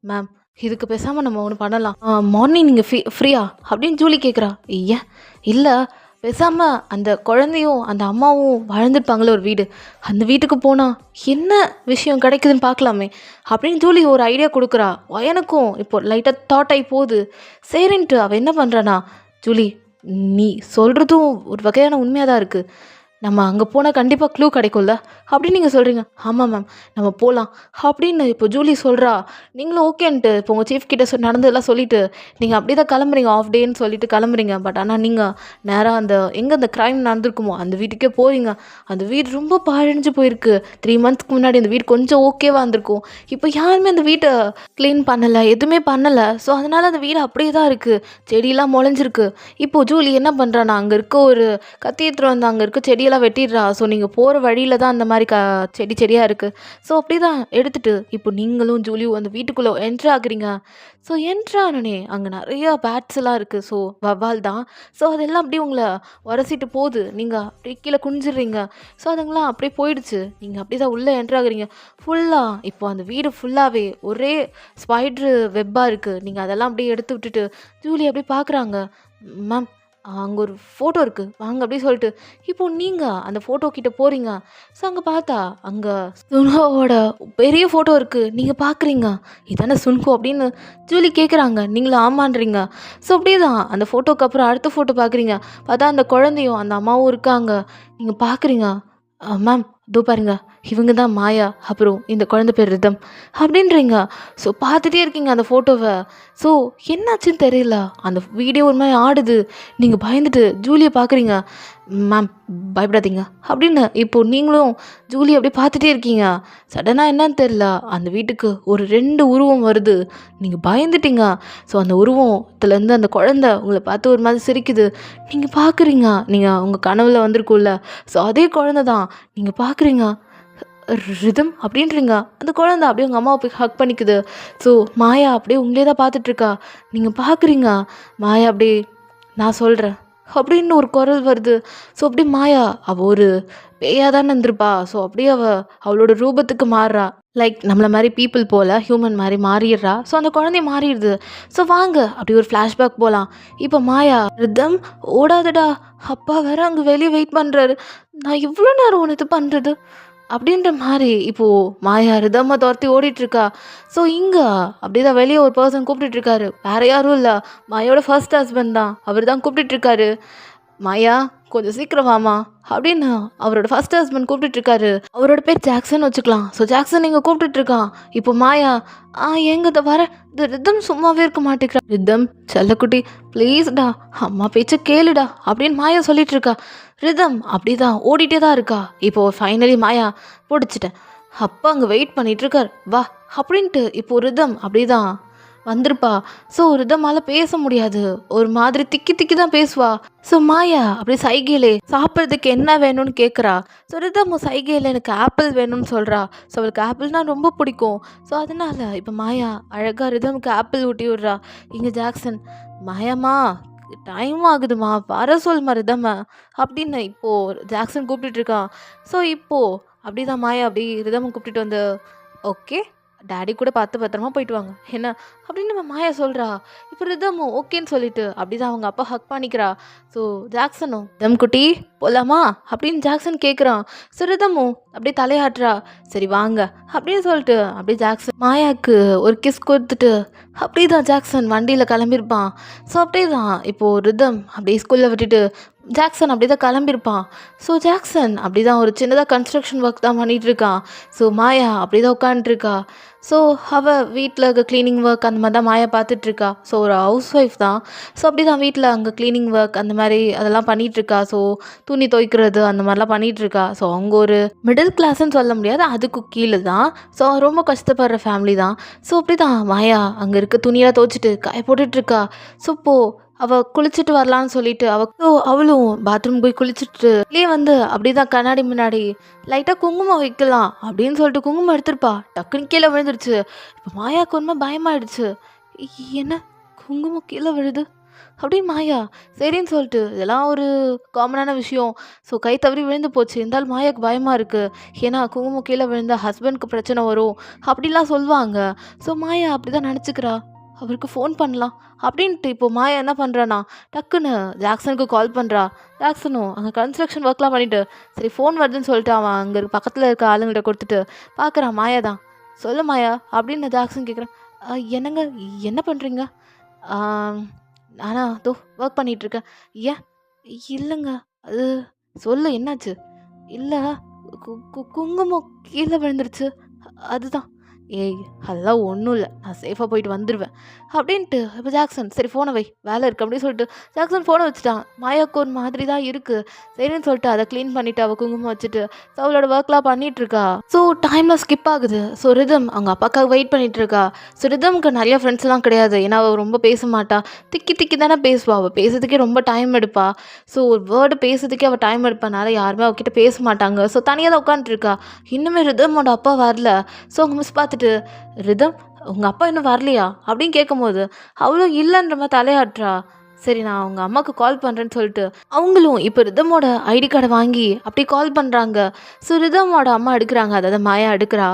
மேம். இதுக்கு பேசாமல் நம்ம ஒன்று பண்ணலாம். மார்னிங் நீங்கள் ஃப்ரீயா அப்படின்னு ஜூலி கேட்குறா. ஏன் இல்லை, பேசாமல் அந்த குழந்தையும் அந்த அம்மாவும் வாழ்ந்துருப்பாங்களே ஒரு வீடு, அந்த வீட்டுக்கு போனால் என்ன விஷயம் கிடைக்குதுன்னு பார்க்கலாமே அப்படின்னு ஜூலி ஒரு ஐடியா கொடுக்குறா. எனக்கும் இப்போ லைட்டாக தாட் ஆகி போகுது. சரின்ட்டு அவள் என்ன பண்ணுறானா, ஜூலி நீ சொல்கிறதும் ஒரு வகையான உண்மையாக தான் இருக்குது. நம்ம அங்கே போனால் கண்டிப்பாக க்ளூ கிடைக்கும்ல அப்படின்னு நீங்கள் சொல்கிறீங்க. ஆமாம் மேம், நம்ம போகலாம் அப்படின்னு இப்போ ஜூலி சொல்கிறா. நீங்களும் ஓகேன்ட்டு இப்போ உங்கள் சீஃப் கிட்ட நடந்ததெல்லாம் சொல்லிவிட்டு நீங்கள் அப்படி தான் கிளம்புறீங்க, ஆஃப் டேன்னு சொல்லிட்டு கிளம்புறீங்க. பட் ஆனால் நீங்கள் நேராக அந்த எங்கே அந்த க்ரைம் நடந்திருக்குமோ அந்த வீட்டுக்கே போகிறீங்க. அந்த வீடு ரொம்ப பாழடைஞ்சு போயிருக்கு. 3 மந்த்ஸ்க்கு முன்னாடி அந்த வீடு கொஞ்சம் ஓகேவாக இருந்திருக்கும். இப்போ யாருமே அந்த வீட்டை க்ளீன் பண்ணலை, எதுவுமே பண்ணலை. ஸோ அதனால் அந்த வீடு அப்படியே தான் இருக்குது, செடியெல்லாம் முளைஞ்சிருக்கு. இப்போது ஜூலி என்ன பண்ணுறான்னா, அங்கே இருக்க ஒரு கத்தி எடுத்துகிட்டு வந்து அங்கே இருக்க செடியெல்லாம் வெட்டிடுறா. ஸோ நீங்கள் போகிற வழியில் தான் அந்த மாதிரி செடியாக இருக்குது. ஸோ அப்படி தான் எடுத்துகிட்டு இப்போ நீங்களும் ஜூலியும் அந்த வீட்டுக்குள்ளே என்ட்ரு ஆகுறீங்க. ஸோ என்ட்ரு ஆனோடனே அங்கே நிறையா பேட்ஸ் எல்லாம் இருக்குது. ஸோ வவ்வால் தான். ஸோ அதெல்லாம் அப்படியே உங்களை உரசிட்டு போகுது. நீங்கள் அப்படியே கீழே குனிஞ்சிடுறீங்க. ஸோ அதுங்களாம் அப்படியே போயிடுச்சு. நீங்கள் அப்படி தான் உள்ளே என்ட்ரு ஆகுறீங்க. ஃபுல்லாக இப்போ அந்த வீடு ஃபுல்லாகவே ஒரே ஸ்பைட்ரு வெப்பாக இருக்குது. நீங்கள் அதெல்லாம் அப்படியே எடுத்து விட்டுட்டு ஜூலி அப்படியே பார்க்குறாங்க. மேம் அங்கே ஒரு ஃபோட்டோ இருக்குது, வாங்க அப்படின்னு சொல்லிட்டு இப்போது நீங்கள் அந்த ஃபோட்டோ கிட்ட போகிறீங்க. ஸோ அங்கே பார்த்தா அங்கே சுன்ஹோவோட பெரிய ஃபோட்டோ இருக்குது. நீங்கள் பார்க்குறீங்க, இதானே சுன்ஹோ அப்படின்னு ஜூலி கேட்குறாங்க. நீங்களும் ஆமான்றீங்க. ஸோ அப்படியே தான் அந்த ஃபோட்டோக்கு அப்புறம் அடுத்த ஃபோட்டோ பார்க்குறீங்க. பார்த்தா அந்த குழந்தையும் அந்த அம்மாவும் இருக்காங்க. நீங்கள் பார்க்குறீங்க. மேம் இதோ பாருங்க, இவங்க தான் மாயா, அப்புறம் இந்த குழந்தை பேர் ரிதம் அப்படின்றீங்க. ஸோ பார்த்துட்டே இருக்கீங்க அந்த ஃபோட்டோவை. ஸோ என்னாச்சுன்னு தெரியல, அந்த வீடியோ ஒரு மாதிரி ஆடுது. நீங்கள் பயந்துட்டு ஜூலியை பார்க்குறீங்க. மேம் பயப்படாதீங்க அப்படின்னு இப்போது நீங்களும் ஜூலி அப்படியே பார்த்துட்டே இருக்கீங்க. சடனாக என்னன்னு தெரில, அந்த வீட்டுக்கு ஒரு 2 உருவம் வருது. நீங்கள் பயந்துட்டீங்க. ஸோ அந்த உருவத்துலேருந்து அந்த குழந்தை உங்களை பார்த்து ஒரு மாதிரி சிரிக்குது. நீங்கள் பார்க்குறீங்க, நீங்கள் உங்கள் கனவில் வந்திருக்கும்ல, ஸோ அதே குழந்தை தான். நீங்கள் பார்க்குறீங்க, ரிதம் அப்படின்றீங்க. அந்த குழந்தை அப்படியே உங்கள் அம்மாவை போய் ஹக் பண்ணிக்குது. ஸோ மாயா அப்படியே உங்களே தான் பார்த்துட்ருக்கா. நீங்கள் பார்க்குறீங்க, மாயா அப்படியே நான் சொல்கிறேன் அப்படின்னு ஒரு குரல் வருது. ஸோ அப்படியே மாயா அவள் ஒரு பேயாக தானே இருந்திருப்பா. ஸோ அப்படியே அவளோட ரூபத்துக்கு மாறுறா. லைக் நம்மளை மாதிரி பீப்புள் போல் ஹியூமன் மாதிரி மாறிடுறா. ஸோ அந்த குழந்தைய மாறிடுது. ஸோ வாங்க அப்படி ஒரு ஃப்ளாஷ்பேக் போகலாம். இப்போ மாயா, ரிதம் ஓடாதடா, அப்பா வேற அங்கே வெளியே வெயிட் பண்ணுறாரு, நான் இவ்வளோ நேரம் உனக்கு பண்ணுறது அப்படின்ற மாதிரி இப்போது மாயா ரிதம்மை துரத்தி ஓடிட்டுருக்கா. ஸோ இங்கே அப்படி தான் வெளியே ஒரு பர்சன் கூப்பிட்டுட்ருக்காரு. வேறு யாரும் இல்லை, மாயாவோட ஃபர்ஸ்ட் ஹஸ்பண்ட் தான். அவர் தான் கூப்பிட்டுட்ருக்காரு. மாயா கொஞ்சம் சீக்கிரம் வாமா அப்படின்னு அவரோட ஃபர்ஸ்ட் ஹஸ்பண்ட் கூப்பிட்டுட்ருக்காரு. அவரோட பேர் ஜாக்சன் வச்சுக்கலாம். ஸோ ஜாக்சன் இங்கே கூப்பிட்டுட்ருக்கான். இப்போ மாயா எங்கே வர, இந்த ரிதம் சும்மாவே இருக்க மாட்டேங்கிறா. ரிதம் செல்லக்குட்டி ப்ளீஸ்டா, அம்மா பேச்ச கேளுடா அப்படின்னு மாயா சொல்லிட்டு இருக்கா. ரிதம் அப்படி தான் ஓடிட்டே தான் இருக்கா. இப்போது ஃபைனலி மாயா பிடிச்சிட்டேன், அப்பா அங்கே வெயிட் பண்ணிகிட்ருக்கார் வா அப்படின்ட்டு இப்போது ரிதம் அப்படி தான் வந்திருப்பா. ஸோ ரிதமால் பேச முடியாது, ஒரு மாதிரி திக்கி திக்கி தான் பேசுவா. ஸோ மாயா அப்படி சைகையிலே சாப்பிட்றதுக்கு என்ன வேணும்னு கேட்குறா. ஸோ ரிதம் சைகையில் எனக்கு ஆப்பிள் வேணும்னு சொல்கிறா. ஸோ அவளுக்கு ஆப்பிள்னால் ரொம்ப பிடிக்கும். ஸோ அதனால் இப்போ மாயா அழகாக ரிதமுக்கு ஆப்பிள் ஊட்டி விட்றா. இங்கே ஜாக்சன், மாயாம்மா டைம் ஆகுதுமா, வர சொல்மா ரிதம்மா அப்படின்னு இப்போது ஜாக்சன் கூப்பிட்டுட்ருக்கான். ஸோ இப்போது அப்படி தான் மாயா அப்படி ரிதமை கூப்பிட்டுட்டு வந்து, ஓகே டேடி கூட பார்த்து பத்திரமா போயிட்டு வாங்க என்ன அப்படின்னு நம்ம மாயா சொல்கிறா. இப்போ ரிதமும் ஓகேன்னு சொல்லிட்டு அப்படி தான் அவங்க அப்பா ஹக் பண்ணிக்கிறா. ஸோ ஜாக்சனும், ரிதம் குட்டி போகலாமா அப்படின்னு ஜாக்சன் கேட்குறான். ஸோ ரிதமும் அப்படியே தலையாட்டுறா. சரி வாங்க அப்படின்னு சொல்லிட்டு அப்படியே ஜாக்சன் மாயாவுக்கு ஒரு கிஸ் கொடுத்துட்டு அப்படி தான் ஜாக்சன் வண்டியில் கிளம்பியிருப்பான். ஸோ அப்படியே தான் இப்போது ரிதம் அப்படியே ஸ்கூலில் விட்டுட்டு ஜாக்சன் அப்படி தான் கிளம்பியிருப்பான். ஸோ ஜாக்சன் அப்படி தான் ஒரு சின்னதாக கன்ஸ்ட்ரக்ஷன் ஒர்க் தான் பண்ணிகிட்ருக்கான். ஸோ மாயா அப்படி தான் உட்காந்துட்ருக்கா. ஸோ அவள் வீட்டில் இருக்க க்ளீனிங் ஒர்க் அந்த மாதிரி தான் மாயா பார்த்துட்ருக்கா. ஸோ ஒரு ஹவுஸ் ஒய்ஃப் தான். ஸோ அப்படி தான் வீட்டில் அங்கே க்ளீனிங் ஒர்க் அந்த மாதிரி அதெல்லாம் பண்ணிகிட்ருக்கா. ஸோ துணி துவைக்கிறது அந்த மாதிரிலாம் பண்ணிகிட்ருக்கா. ஸோ அவங்க ஒரு மிடில் கிளாஸ்ன்னு சொல்ல முடியாது, அதுக்கு கீழே தான். ஸோ ரொம்ப கஷ்டப்படுற ஃபேமிலி தான். ஸோ அப்படி தான் மாயா அங்கே இருக்க துணியெல்லாம் துவைச்சிட்டு காய போட்டுட்ருக்கா. ஸோ இப்போது அவள் குளிச்சுட்டு வரலான்னு சொல்லிட்டு அவளும் பாத்ரூம் போய் குளிச்சுட்டு வெளியே வந்து அப்படி தான் கண்ணாடி முன்னாடி லைட்டாக குங்குமம் வைக்கலாம் அப்படின்னு சொல்லிட்டு குங்குமம் எடுத்திருப்பா. டக்குன்னு கீழே விழுந்துருச்சு. இப்போ மாயாவுக்கு ஒன்றுமே பயமாயிடுச்சு. என்ன குங்குமம் கீழே விழுது, அப்படின்னு மாயா சரின்னு சொல்லிட்டு இதெல்லாம் ஒரு காமனான விஷயம். ஸோ கை தவறி விழுந்து போச்சு. இருந்தாலும் மாயாவுக்கு பயமாக இருக்குது. ஏன்னா குங்குமம் கீழே விழுந்தா ஹஸ்பண்ட்க்கு பிரச்சனை வரும் அப்படிலாம் சொல்லுவாங்க. ஸோ மாயா அப்படி தான் நினச்சிக்கிறா. அவருக்கு ஃபோன் பண்ணலாம் அப்படின்ட்டு இப்போ மாயா என்ன பண்ணுறான்னா டக்குன்னு ஜாக்சனுக்கு கால் பண்ணுறா. ஜாக்சனும் அங்கே கன்ஸ்ட்ரக்ஷன் ஒர்க்லாம் பண்ணிவிட்டு சரி ஃபோன் வருதுன்னு சொல்லிட்டு அவன் அங்கே பக்கத்தில் இருக்க ஆளுங்கிட்ட கொடுத்துட்டு பார்க்குறான் மாயா தான். சொல்லு மாயா அப்படின்னு ஜாக்சன் கேட்குறான். என்னங்க என்ன பண்ணுறீங்க? நானா அதோ ஒர்க் பண்ணிகிட்ருக்கேன். ஏன்? இல்லைங்க அது சொல்லு என்னாச்சு? இல்லை குங்குமம் கீழே விழுந்துருச்சு அதுதான். ஏய் அதெல்லாம் ஒன்றும் இல்லை, நான் சேஃபாக போயிட்டு வந்துடுவேன் அப்படின்ட்டு. இப்போ ஜாக்சன் சரி ஃபோனை வை வேலை இருக்குது அப்படின்னு சொல்லிட்டு ஜாக்சன் ஃபோனை வச்சுட்டான். மாயாவுக்கு ஒரு மாதிரி தான் இருக்குது. சரின்னு சொல்லிட்டு அதை க்ளீன் பண்ணிவிட்டு அவள் குங்குமம் வச்சுட்டு ஸோ அவளோட ஒர்க்லாம் பண்ணிகிட்ருக்கா. ஸோ டைமில் ஸ்கிப் ஆகுது. ஸோ ரிதம் அவங்க அப்பாக்காக வெயிட் பண்ணிகிட்ருக்கா. ஸோ ரிதம்க்கு நிறைய ஃப்ரெண்ட்ஸ்லாம் கிடையாது. ஏன்னா அவள் ரொம்ப பேச மாட்டா. திக்கி திக்கி தானே பேசுவாள். அவள் பேசுறதுக்கே ரொம்ப டைம் எடுப்பா. ஸோ ஒரு வேர்டு பேசுறதுக்கே அவள் டைம் எடுப்பனால யாருமே அவகிட்ட பேச மாட்டாங்க. ஸோ தனியாக தான் உட்காந்துருக்கா. இன்னுமே ரிதமோட அப்பா வரல. ஸோ அவங்க மிஸ் பார்த்துட்டு ரிதம் உங்கள் அப்பா இன்னும் வரலையா அப்படின்னு கேட்கும்போது அவளும் இல்லைன்ற மாதிரி தலையாட்டுறா. சரி நான் அவங்க அம்மாவுக்கு கால் பண்ணுறேன்னு சொல்லிட்டு அவங்களும் இப்போ ரிதமோட ஐடி கார்டை வாங்கி அப்படி கால் பண்ணுறாங்க. ஸோ ரிதமோட அம்மா எடுக்கிறாங்க. அதாவது மாயா எடுக்கிறா.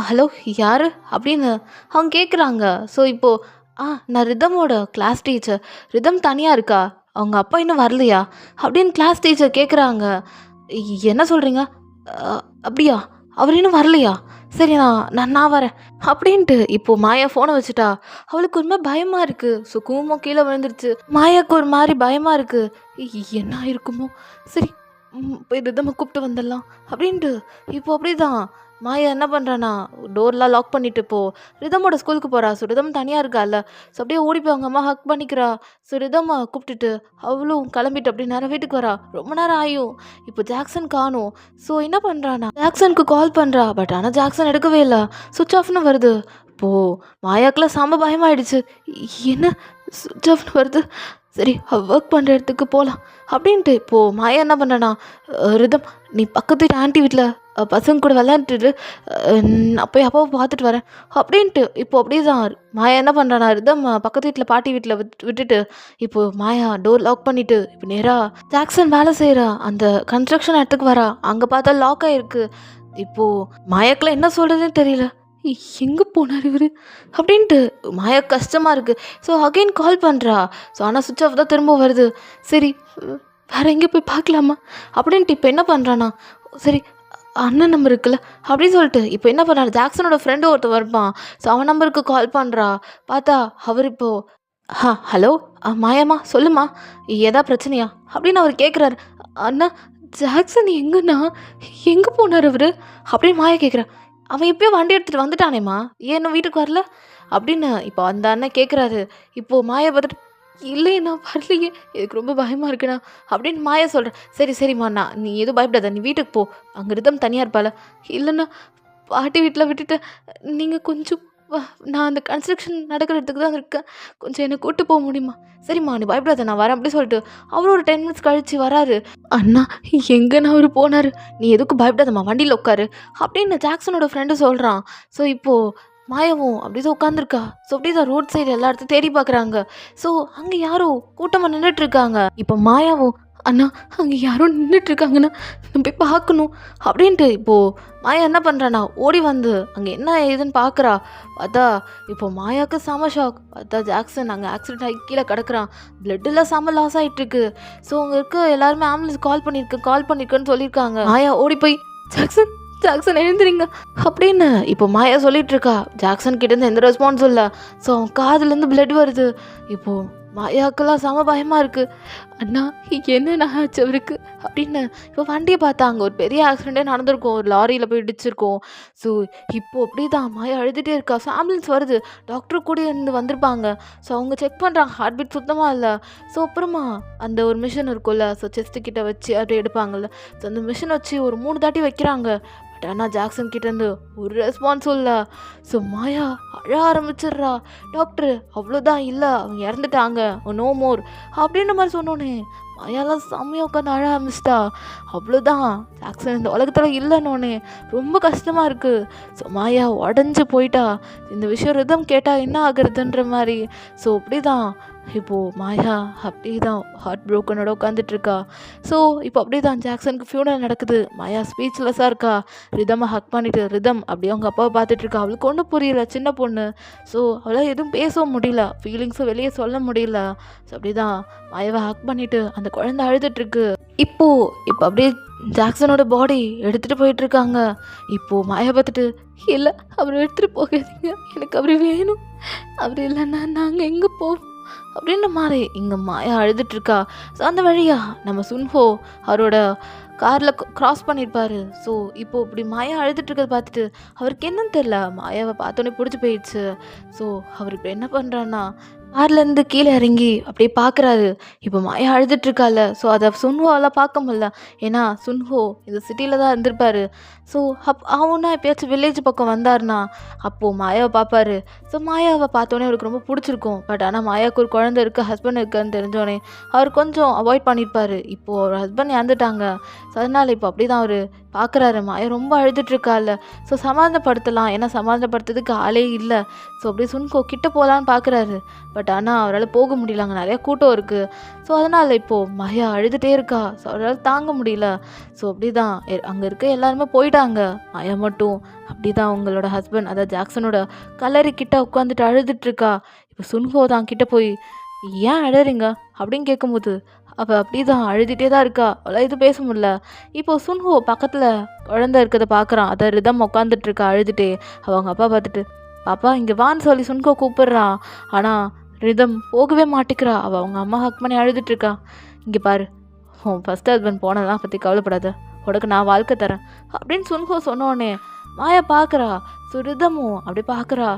ஹலோ யார் அப்படின்னு அவங்க கேட்குறாங்க. ஸோ இப்போது நான் ரிதமோட கிளாஸ் டீச்சர். ரிதம் தனியாக இருக்கா, அவங்க அப்பா இன்னும் வரலையா அப்படின்னு கிளாஸ் டீச்சர் கேட்குறாங்க. என்ன சொல்கிறீங்க? அப்படியா, அவர் இன்னும் வரலையா? சரி நான் வரேன் அப்படின்ட்டு இப்போது மாயா ஃபோனை வச்சுட்டா. அவளுக்கு ஒரு மாதிரி பயமாக இருக்குது. ஸோ குங்குமம் கீழே விழுந்துருச்சு. மாயாவுக்கு ஒரு மாதிரி பயமாக இருக்குது. என்ன இருக்குமோ, சரி போய் ரிதமை கூப்பிட்டு வந்துடலாம் அப்படின்ட்டு இப்போ அப்படி தான் மாயா என்ன பண்ணுறான்னா டோர்லாம் லாக் பண்ணிவிட்டு ரிதமோட ஸ்கூலுக்கு போகிறா. ஸோ ரிதம் தனியாக இருக்கால. ஸோ அப்படியே ஓடி போய் அவங்க அம்மா ஹக் பண்ணிக்கிறா. ஸோ ரிதம்மா கூப்பிட்டுட்டு அவளும் கிளம்பிட்டு அப்படியே நேரம் வீட்டுக்கு வரா. ரொம்ப நேரம் ஆயும். இப்போ ஜாக்சன் காணும். ஸோ என்ன பண்ணுறான்னா ஜாக்சனுக்கு கால் பண்ணுறா. பட் ஆனால் ஜாக்சன் எடுக்கவே இல்லை. சுவிட்ச் ஆஃப்னு வருது. இப்போது மாயாக்கெலாம் செம்ம பயமாயிடுச்சு. என்ன சுவிட்ச் ஆஃப்னு வருது? சரி ஒர்க் பண்ணுற இடத்துக்கு போகலாம் அப்படின்ட்டு இப்போது மாயா என்ன பண்ணுறேன்னா ரிதம் நீ பக்கத்து வீட்டு ஆண்டி வீட்டில் பசங்க கூட விளையாண்டுட்டு நான் போய் அப்பாவை பார்த்துட்டு வரேன் அப்படின்ட்டு இப்போ அப்படியே தான் மாயா என்ன பண்ணுறானா ரிதம் பக்கத்து வீட்டில் பாட்டி வீட்டில் விட்டுட்டு இப்போது மாயா டோர் லாக் பண்ணிவிட்டு இப்போ நேராக ஜாக்சன் வேலை செய்கிறா அந்த கன்ஸ்ட்ரக்ஷன் இடத்துக்கு வரா. அங்கே பார்த்தா லாக் ஆகிருக்கு. இப்போது மாயாக்கெலாம் என்ன சொல்கிறதுன்னு தெரியல. எங்கே போனார் இவர் அப்படின்ட்டு மாயா கஷ்டமாக இருக்குது. ஸோ அகெயின் கால் பண்ணுறா. ஸோ ஆனால் சுவிட்ச் ஆஃப் தான் திரும்ப வருது. சரி வேறு எங்கே போய் பார்க்கலாமா அப்படின்ட்டு இப்போ என்ன பண்ணுறானா சரி அண்ணன் நம்பர் இருக்குல்ல அப்படின்னு சொல்லிட்டு இப்போ என்ன பண்ணுறா ஜாக்சனோட ஃப்ரெண்டு ஒருத்தர் வருப்பான். ஸோ அவன் நம்பருக்கு கால் பண்ணுறா. பார்த்தா அவர் இப்போது ஹலோ மாயாம்மா சொல்லுமா ஏதா பிரச்சனையா அப்படின்னு அவர் கேட்குறாரு. அண்ணா ஜாக்சன் எங்கன்னா எங்கே போனார் அவர் அப்படின்னு மாயா கேட்குறா. அவன் எப்பயோ வண்டி எடுத்துகிட்டு வந்துட்டானேம்மா, ஏன் இன்னும் வீட்டுக்கு வரல அப்படின்னு இப்போ அந்த அண்ணன் கேட்குறாரு. இப்போது மாயா பார்த்துட்டு இல்லையே நான் வரலையே, எனக்கு ரொம்ப பயமாக இருக்குண்ணா அப்படின்னு மாயா சொல்கிறேன். சரி சரிம்மா நீ எதுவும் பயப்படாத, நீ வீட்டுக்கு போ, அங்கே ரிதம் தனியாக இருப்பாள். இல்லைண்ணா பாட்டி வீட்டில் விட்டுட்டு நீங்கள் கொஞ்சம் நான் அந்த கன்ஸ்ட்ரக்ஷன் நடக்கிற இடத்துக்கு தான் இருக்கேன், கொஞ்சம் என்னை கூப்பிட்டு போக முடியுமா? சரிம்மா நீ பயப்படாத நான் வரேன் அப்படி சொல்லிட்டு அவரும் ஒரு 10 மினிட்ஸ் கழித்து வராரு. அண்ணா எங்கண்ணா அவர் போனார், நீ எதுக்கும் பயப்படாதம்மா வண்டியில் உட்காரு அப்படின்னு ஜாக்சனோட ஃப்ரெண்டு சொல்கிறான். ஸோ இப்போது மாயாவும் அப்படி தான் உட்காந்துருக்கா. ஸோ அப்படி தான் ரோட் சைடு எல்லா இடத்தையும் தேடி பார்க்குறாங்க. ஸோ அங்கே யாரோ கூட்டமாக நின்றுட்டுருக்காங்க. இப்போ மாயாவும் அண்ணா அங்கே யாரும் நின்றுட்டுருக்காங்கண்ணா நான் போய் பார்க்கணும் அப்படின்ட்டு இப்போது மாயா என்ன பண்ணுறாண்ணா ஓடி வந்து அங்கே என்ன ஏதுன்னு பார்க்குறா. பார்த்தா இப்போ மாயாவுக்கு செம ஷாக். பார்த்தா ஜாக்சன் அங்கே ஆக்சிடென்ட் ஆகி கீழே கிடக்குறான். பிளட்டெல்லாம் செம லாஸ் ஆகிட்டுருக்கு. ஸோ அங்கே இருக்க எல்லாருமே ஆம்புலன்ஸ் கால் பண்ணியிருக்கேன்னு சொல்லியிருக்காங்க. மாயா ஓடி போய் ஜாக்சன் எழுந்துறீங்க அப்படின்னு இப்போ மாயா சொல்லிட்டு இருக்கா. ஜாக்சன் கிட்டேருந்து எந்த ரெஸ்பான்ஸும் இல்லை. ஸோ அவன் காதுலேருந்து பிளட் வருது. இப்போது மாயாக்கெல்லாம் செம பயமாக இருக்குது. அண்ணா என்ன ஆச்சு அவருக்கு அப்படின்னு இப்போ வண்டியை பார்த்தா அங்கே ஒரு பெரிய ஆக்சிடெண்ட்டே நடந்திருக்கும், ஒரு லாரியில் போய் இடிச்சிருக்கோம். ஸோ இப்போது அப்படி தான் மாயா அழுதுகிட்டே இருக்கா. ஸோ ஆம்புலன்ஸ் வருது, டாக்டர் கூட இருந்து வந்திருப்பாங்க. ஸோ அவங்க செக் பண்ணுறாங்க, ஹார்ட் பீட் சுத்தமாக இல்லை. ஸோ அப்புறமா அந்த ஒரு மிஷின் இருக்கும்ல, ஸோ செஸ்ட்டு கிட்ட வச்சு அப்படியே எடுப்பாங்கள்ல, ஸோ அந்த மிஷின் வச்சு ஒரு 3 தாட்டி வைக்கிறாங்க. பட் ஆனால் ஜாக்சன் கிட்டேருந்து ஒரு ரெஸ்பான்ஸும் இல்லை. ஸோ மாயா அழ ஆரம்பிச்சிடுறா. டாக்டர் அவ்வளோதான், இல்லை அவங்க இறந்துட்டாங்க, நோ மோர் அப்படின்ற மாதிரி சொன்னோன்னே மாயாலாம் செம்மையா உட்காந்து அழ ஆரம்பிச்சிட்டா. அவ்வளோதான், ஜாக்சன் இந்த உலகத்தில் இல்லைன்னொன்னே ரொம்ப கஷ்டமாக இருக்குது. ஸோ மாயா உடஞ்சி போயிட்டா. இந்த விஷயம் ரிதம் கேட்டால் என்ன ஆகுறதுன்ற மாதிரி. ஸோ அப்படி தான் இப்போது மாயா அப்படி தான் ஹார்ட் ப்ரோக்கனோட உட்காந்துட்ருக்கா. ஸோ இப்போ அப்படி தான் ஜாக்சனுக்கு ஃபியூனல் நடக்குது. மாயா ஸ்பீச்லெஸ்ஸாக இருக்கா. ரிதமை ஹக் பண்ணிவிட்டு ரிதம் அப்படியே அவங்க அப்பாவை பார்த்துட்ருக்கா. அவளுக்கு ஒன்றும் புரியல, சின்ன பொண்ணு. ஸோ அவளால் எதுவும் பேசவும் முடியல, ஃபீலிங்ஸும் வெளியே சொல்ல முடியல. ஸோ அப்படி தான் மாயாவை ஹக் பண்ணிவிட்டு அந்த குழந்தை அழுதுட்ருக்கு. இப்போ அப்படியே ஜாக்சனோட பாடி எடுத்துகிட்டு போயிட்டுருக்காங்க. இப்போது மாயா பார்த்துட்டு, இல்லை அவர் எடுத்துகிட்டு போகாதீங்க, எனக்கு அவர் வேணும், அவர் இல்லைன்னா நாங்கள் எங்கே போவோம் அப்படின்ற மாதிரி இங்கே மாயா அழுதுட்ருக்கா. ஸோ அந்த வழியா நம்ம சுன்ஹோ அவரோட காரில் க்ராஸ் பண்ணியிருப்பார். ஸோ இப்போது இப்படி மாயா அழுதுட்ருக்கிறத பார்த்துட்டு அவருக்கு என்னன்னு தெரில, மாயாவை பார்த்தோன்னே பிடிச்சி போயிடுச்சு. ஸோ அவர் இப்போ என்ன பண்ணுறான்னா கார்லேருந்து கீழே இறங்கி அப்படியே பார்க்குறாரு. இப்போ மாயா அழுதுட்ருக்கால. ஸோ அதை சுன்ஹோவால் பார்க்க முடியல. ஏன்னா சுன்ஹோ இந்த சிட்டியில் தான் இருந்திருப்பார். ஸோ அவனா எப்பயாச்சும் வில்லேஜ் பக்கம் வந்தார்னா அப்போது மாயாவை பார்ப்பாரு. ஸோ மாயாவை பார்த்தோன்னே அவருக்கு ரொம்ப பிடிச்சிருக்கும். பட் ஆனால் மாயாவுக்கு ஒரு குழந்தை இருக்குது, ஹஸ்பண்ட் இருக்குன்னு தெரிஞ்சோடனே அவர் கொஞ்சம் அவாய்ட் பண்ணியிருப்பார். இப்போது அவர் ஹஸ்பண்ட் இறந்துட்டாங்க. ஸோ அதனால் இப்போ அப்படி தான் அவர் பார்க்குறாரு. மாயா ரொம்ப அழுதுட்ருக்கால. ஸோ சமாதானப்படுத்தலாம், ஏன்னா சமாதானப்படுத்துறதுக்கு ஆளே இல்லை. ஸோ அப்படியே சுன்ஹோ கிட்ட போகலான்னு பார்க்குறாரு. பட் ஆனால் அவரால் போக முடியல, அங்கே நிறையா கூட்டம் இருக்குது. ஸோ அதனால் இப்போது மாயா அழுதுகிட்டே இருக்கா. ஸோ அவரால் தாங்க முடியல. ஸோ அப்படி தான் அங்கே இருக்க எல்லாருமே போயிட்டாங்க. மாயா மட்டும் அப்படி தான் அவங்களோட ஹஸ்பண்ட், அதாவது ஜாக்சனோட கல்லறை கிட்ட உட்காந்துட்டு அழுதுட்ருக்கா. இப்போ சுன்ஹோ தான் கிட்ட போய், ஏன் அழறீங்க அப்படின்னு கேட்கும்போது அவள் அப்படி தான் அழுதுகிட்டே தான் இருக்கா. அவளால் எதுவும் பேச முடியல. இப்போது சுன்ஹோ பக்கத்தில் குழந்தை இருக்கிறத பார்க்குறான். அதை ரிதம் உட்காந்துட்ருக்கா அழுதுகிட்டே. அவங்க அப்பா பார்த்துட்டு, பாப்பா இங்கே வான்னு சொல்லி சுன்ஹோ கூப்பிட்றான். ஆனால் ரிதம் போகவே மாட்டேங்கிறா. அவள் அவங்க அம்மா ஹக் பண்ணி அழுதுட்ருக்கா. இங்கே பாரு, உன் ஃபஸ்ட் ஹஸ்பண்ட் போனதெல்லாம் பற்றி கவலைப்படாத, உனக்கு நான் வாழ்க்கை தரேன் அப்படின்னு சுன்ஹோ சொன்னோடனே மாயா பார்க்குறா. ஸோ ரிதமும் அப்படி பார்க்குறா.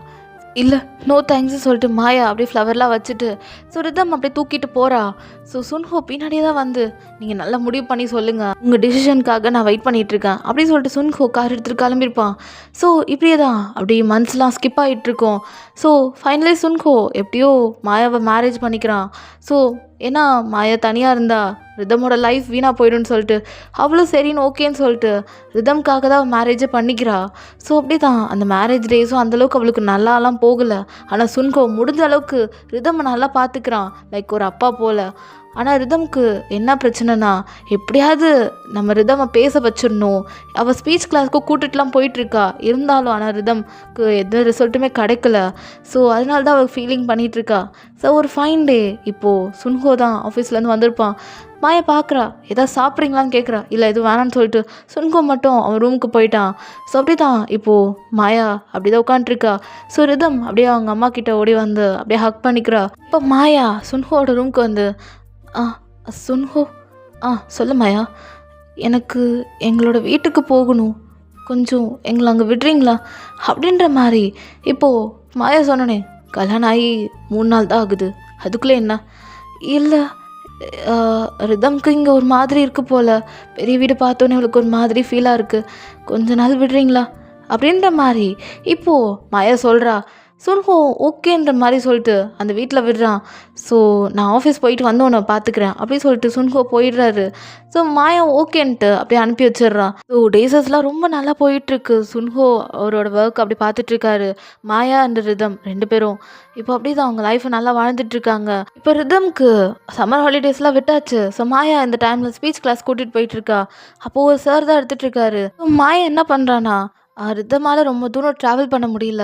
இல்லை நோ தேங்க்ஸ்ன்னு சொல்லிட்டு மாயா அப்படியே ஃப்ளவர்லாம் வச்சுட்டு ஸோ ரிதம் அப்படியே தூக்கிட்டு போகிறா. ஸோ சுன்ஹோ பின்னாடியே தான் வந்து, நீங்கள் நல்லா முடிவு பண்ணி சொல்லுங்கள், உங்கள் டிசிஷனுக்காக நான் வெயிட் பண்ணிகிட்ருக்கேன் அப்படின்னு சொல்லிட்டு சுன்ஹோ கார் எடுத்துகிட்டு கிளம்பியிருப்பான். ஸோ இப்படியே தான் அப்படியே மந்த்ஸ்லாம் ஸ்கிப் ஆகிட்டுருக்கோம். ஸோ ஃபைனலி சுன்ஹோ எப்படியோ மாயாவை மேரேஜ் பண்ணிக்கிறான். ஸோ ஏன்னா மாயா தனியாக இருந்தா ரிதமோட லைஃப் வீணாக போயிடும்னு சொல்லிட்டு அவளும் சரின்னு ஓகேன்னு சொல்லிட்டு ரிதம்காக தான் மேரேஜே பண்ணிக்கிறா. ஸோ அப்படி தான் அந்த மேரேஜ் டேஸும் அந்தளவுக்கு அவளுக்கு நல்லாலாம் போகலை. ஆனால் சுன்ஹோ முடிஞ்ச அளவுக்கு ரிதமை நல்லா பார்த்துக்கிறான், லைக் ஒரு அப்பா போல். ஆனால் ரிதம்க்கு என்ன பிரச்சனைனா, எப்படியாவது நம்ம ரிதமை பேச வச்சிடணும். அவள் ஸ்பீச் கிளாஸ்க்கு கூட்டிகிட்டுலாம் போயிட்டுருக்கா. இருந்தாலும் ஆனால் ரிதம்க்கு எந்த ரிசல்ட்டுமே கிடைக்கல. ஸோ அதனால தான் அவள் ஃபீலிங் பண்ணிகிட்ருக்கா. ஸோ ஒரு ஃபைன் டே இப்போது சுன்ஹோ தான் ஆஃபீஸ்லேருந்து வந்திருப்பான். மாயா பார்க்குறா, எதாவது சாப்பிட்றீங்களான்னு கேட்குறா. இல்லை எதுவும் வேணான்னு சொல்லிட்டு சுன்ஹோ மட்டும் அவன் ரூமுக்கு போயிட்டான். ஸோ அப்படி தான் இப்போது மாயா அப்படி தான் உட்காண்ட்ருக்கா. ஸோ ரிதம் அப்படியே அவங்க அம்மா கிட்ட ஓடி வந்து அப்படியே ஹக் பண்ணிக்கிறா. இப்போ மாயா சுன்ஹோட ரூமுக்கு வந்து, சுன்ஹோ, சொல்லு மாயா, எனக்கு எங்களோட வீட்டுக்கு போகணும், கொஞ்சம் எங்களை அங்கே விடுறீங்களா அப்படின்ற மாதிரி. இப்போது மாயா சொன்னனே, கல்யாணம் ஆகி 3 நாள் தான் ஆகுது, அதுக்குள்ளே என்ன? இல்லை ரிதம்க்கு இங்கே ஒரு மாதிரி இருக்குது போல், பெரிய வீடு பார்த்தோன்னே அவளுக்கு ஒரு மாதிரி ஃபீலாக இருக்குது, கொஞ்ச நாள் விடுறீங்களா அப்படின்ற மாதிரி இப்போது மாயா சொல்கிறா. சுன்ஹோ ஓகேன்ற மாதிரி சொல்லிட்டு அந்த வீட்டில் விடுறான். ஸோ நான் ஆஃபீஸ் போயிட்டு வந்து உன்னை பார்த்துக்கிறேன் அப்படின்னு சொல்லிட்டு சுன்ஹோ போயிடுறாரு. ஸோ மாயா ஓகேன்ட்டு அப்படியே அனுப்பி வச்சிடுறான். ஸோ டேஸஸ்லாம் ரொம்ப நல்லா போயிட்டுருக்கு. சுன்ஹோ அவரோட ஒர்க் அப்படி பார்த்துட்ருக்காரு. மாயா அண்ட் ரிதம் 2 பேரும் இப்போ அப்படி தான் அவங்க லைஃப்பை நல்லா வாழ்ந்துட்டுருக்காங்க. இப்போ ரிதம்க்கு சம்மர் ஹாலிடேஸ்லாம் விட்டாச்சு. ஸோ மாயா இந்த டைமில் ஸ்பீச் கிளாஸ் கூட்டிகிட்டு போயிட்டுருக்கா. அப்போது ஒரு சார் தான் எடுத்துகிட்ருக்காரு. ஸோ மாயா என்ன பண்ணுறான்னா, ரிதமால் ரொம்ப தூரம் ட்ராவல் பண்ண முடியல,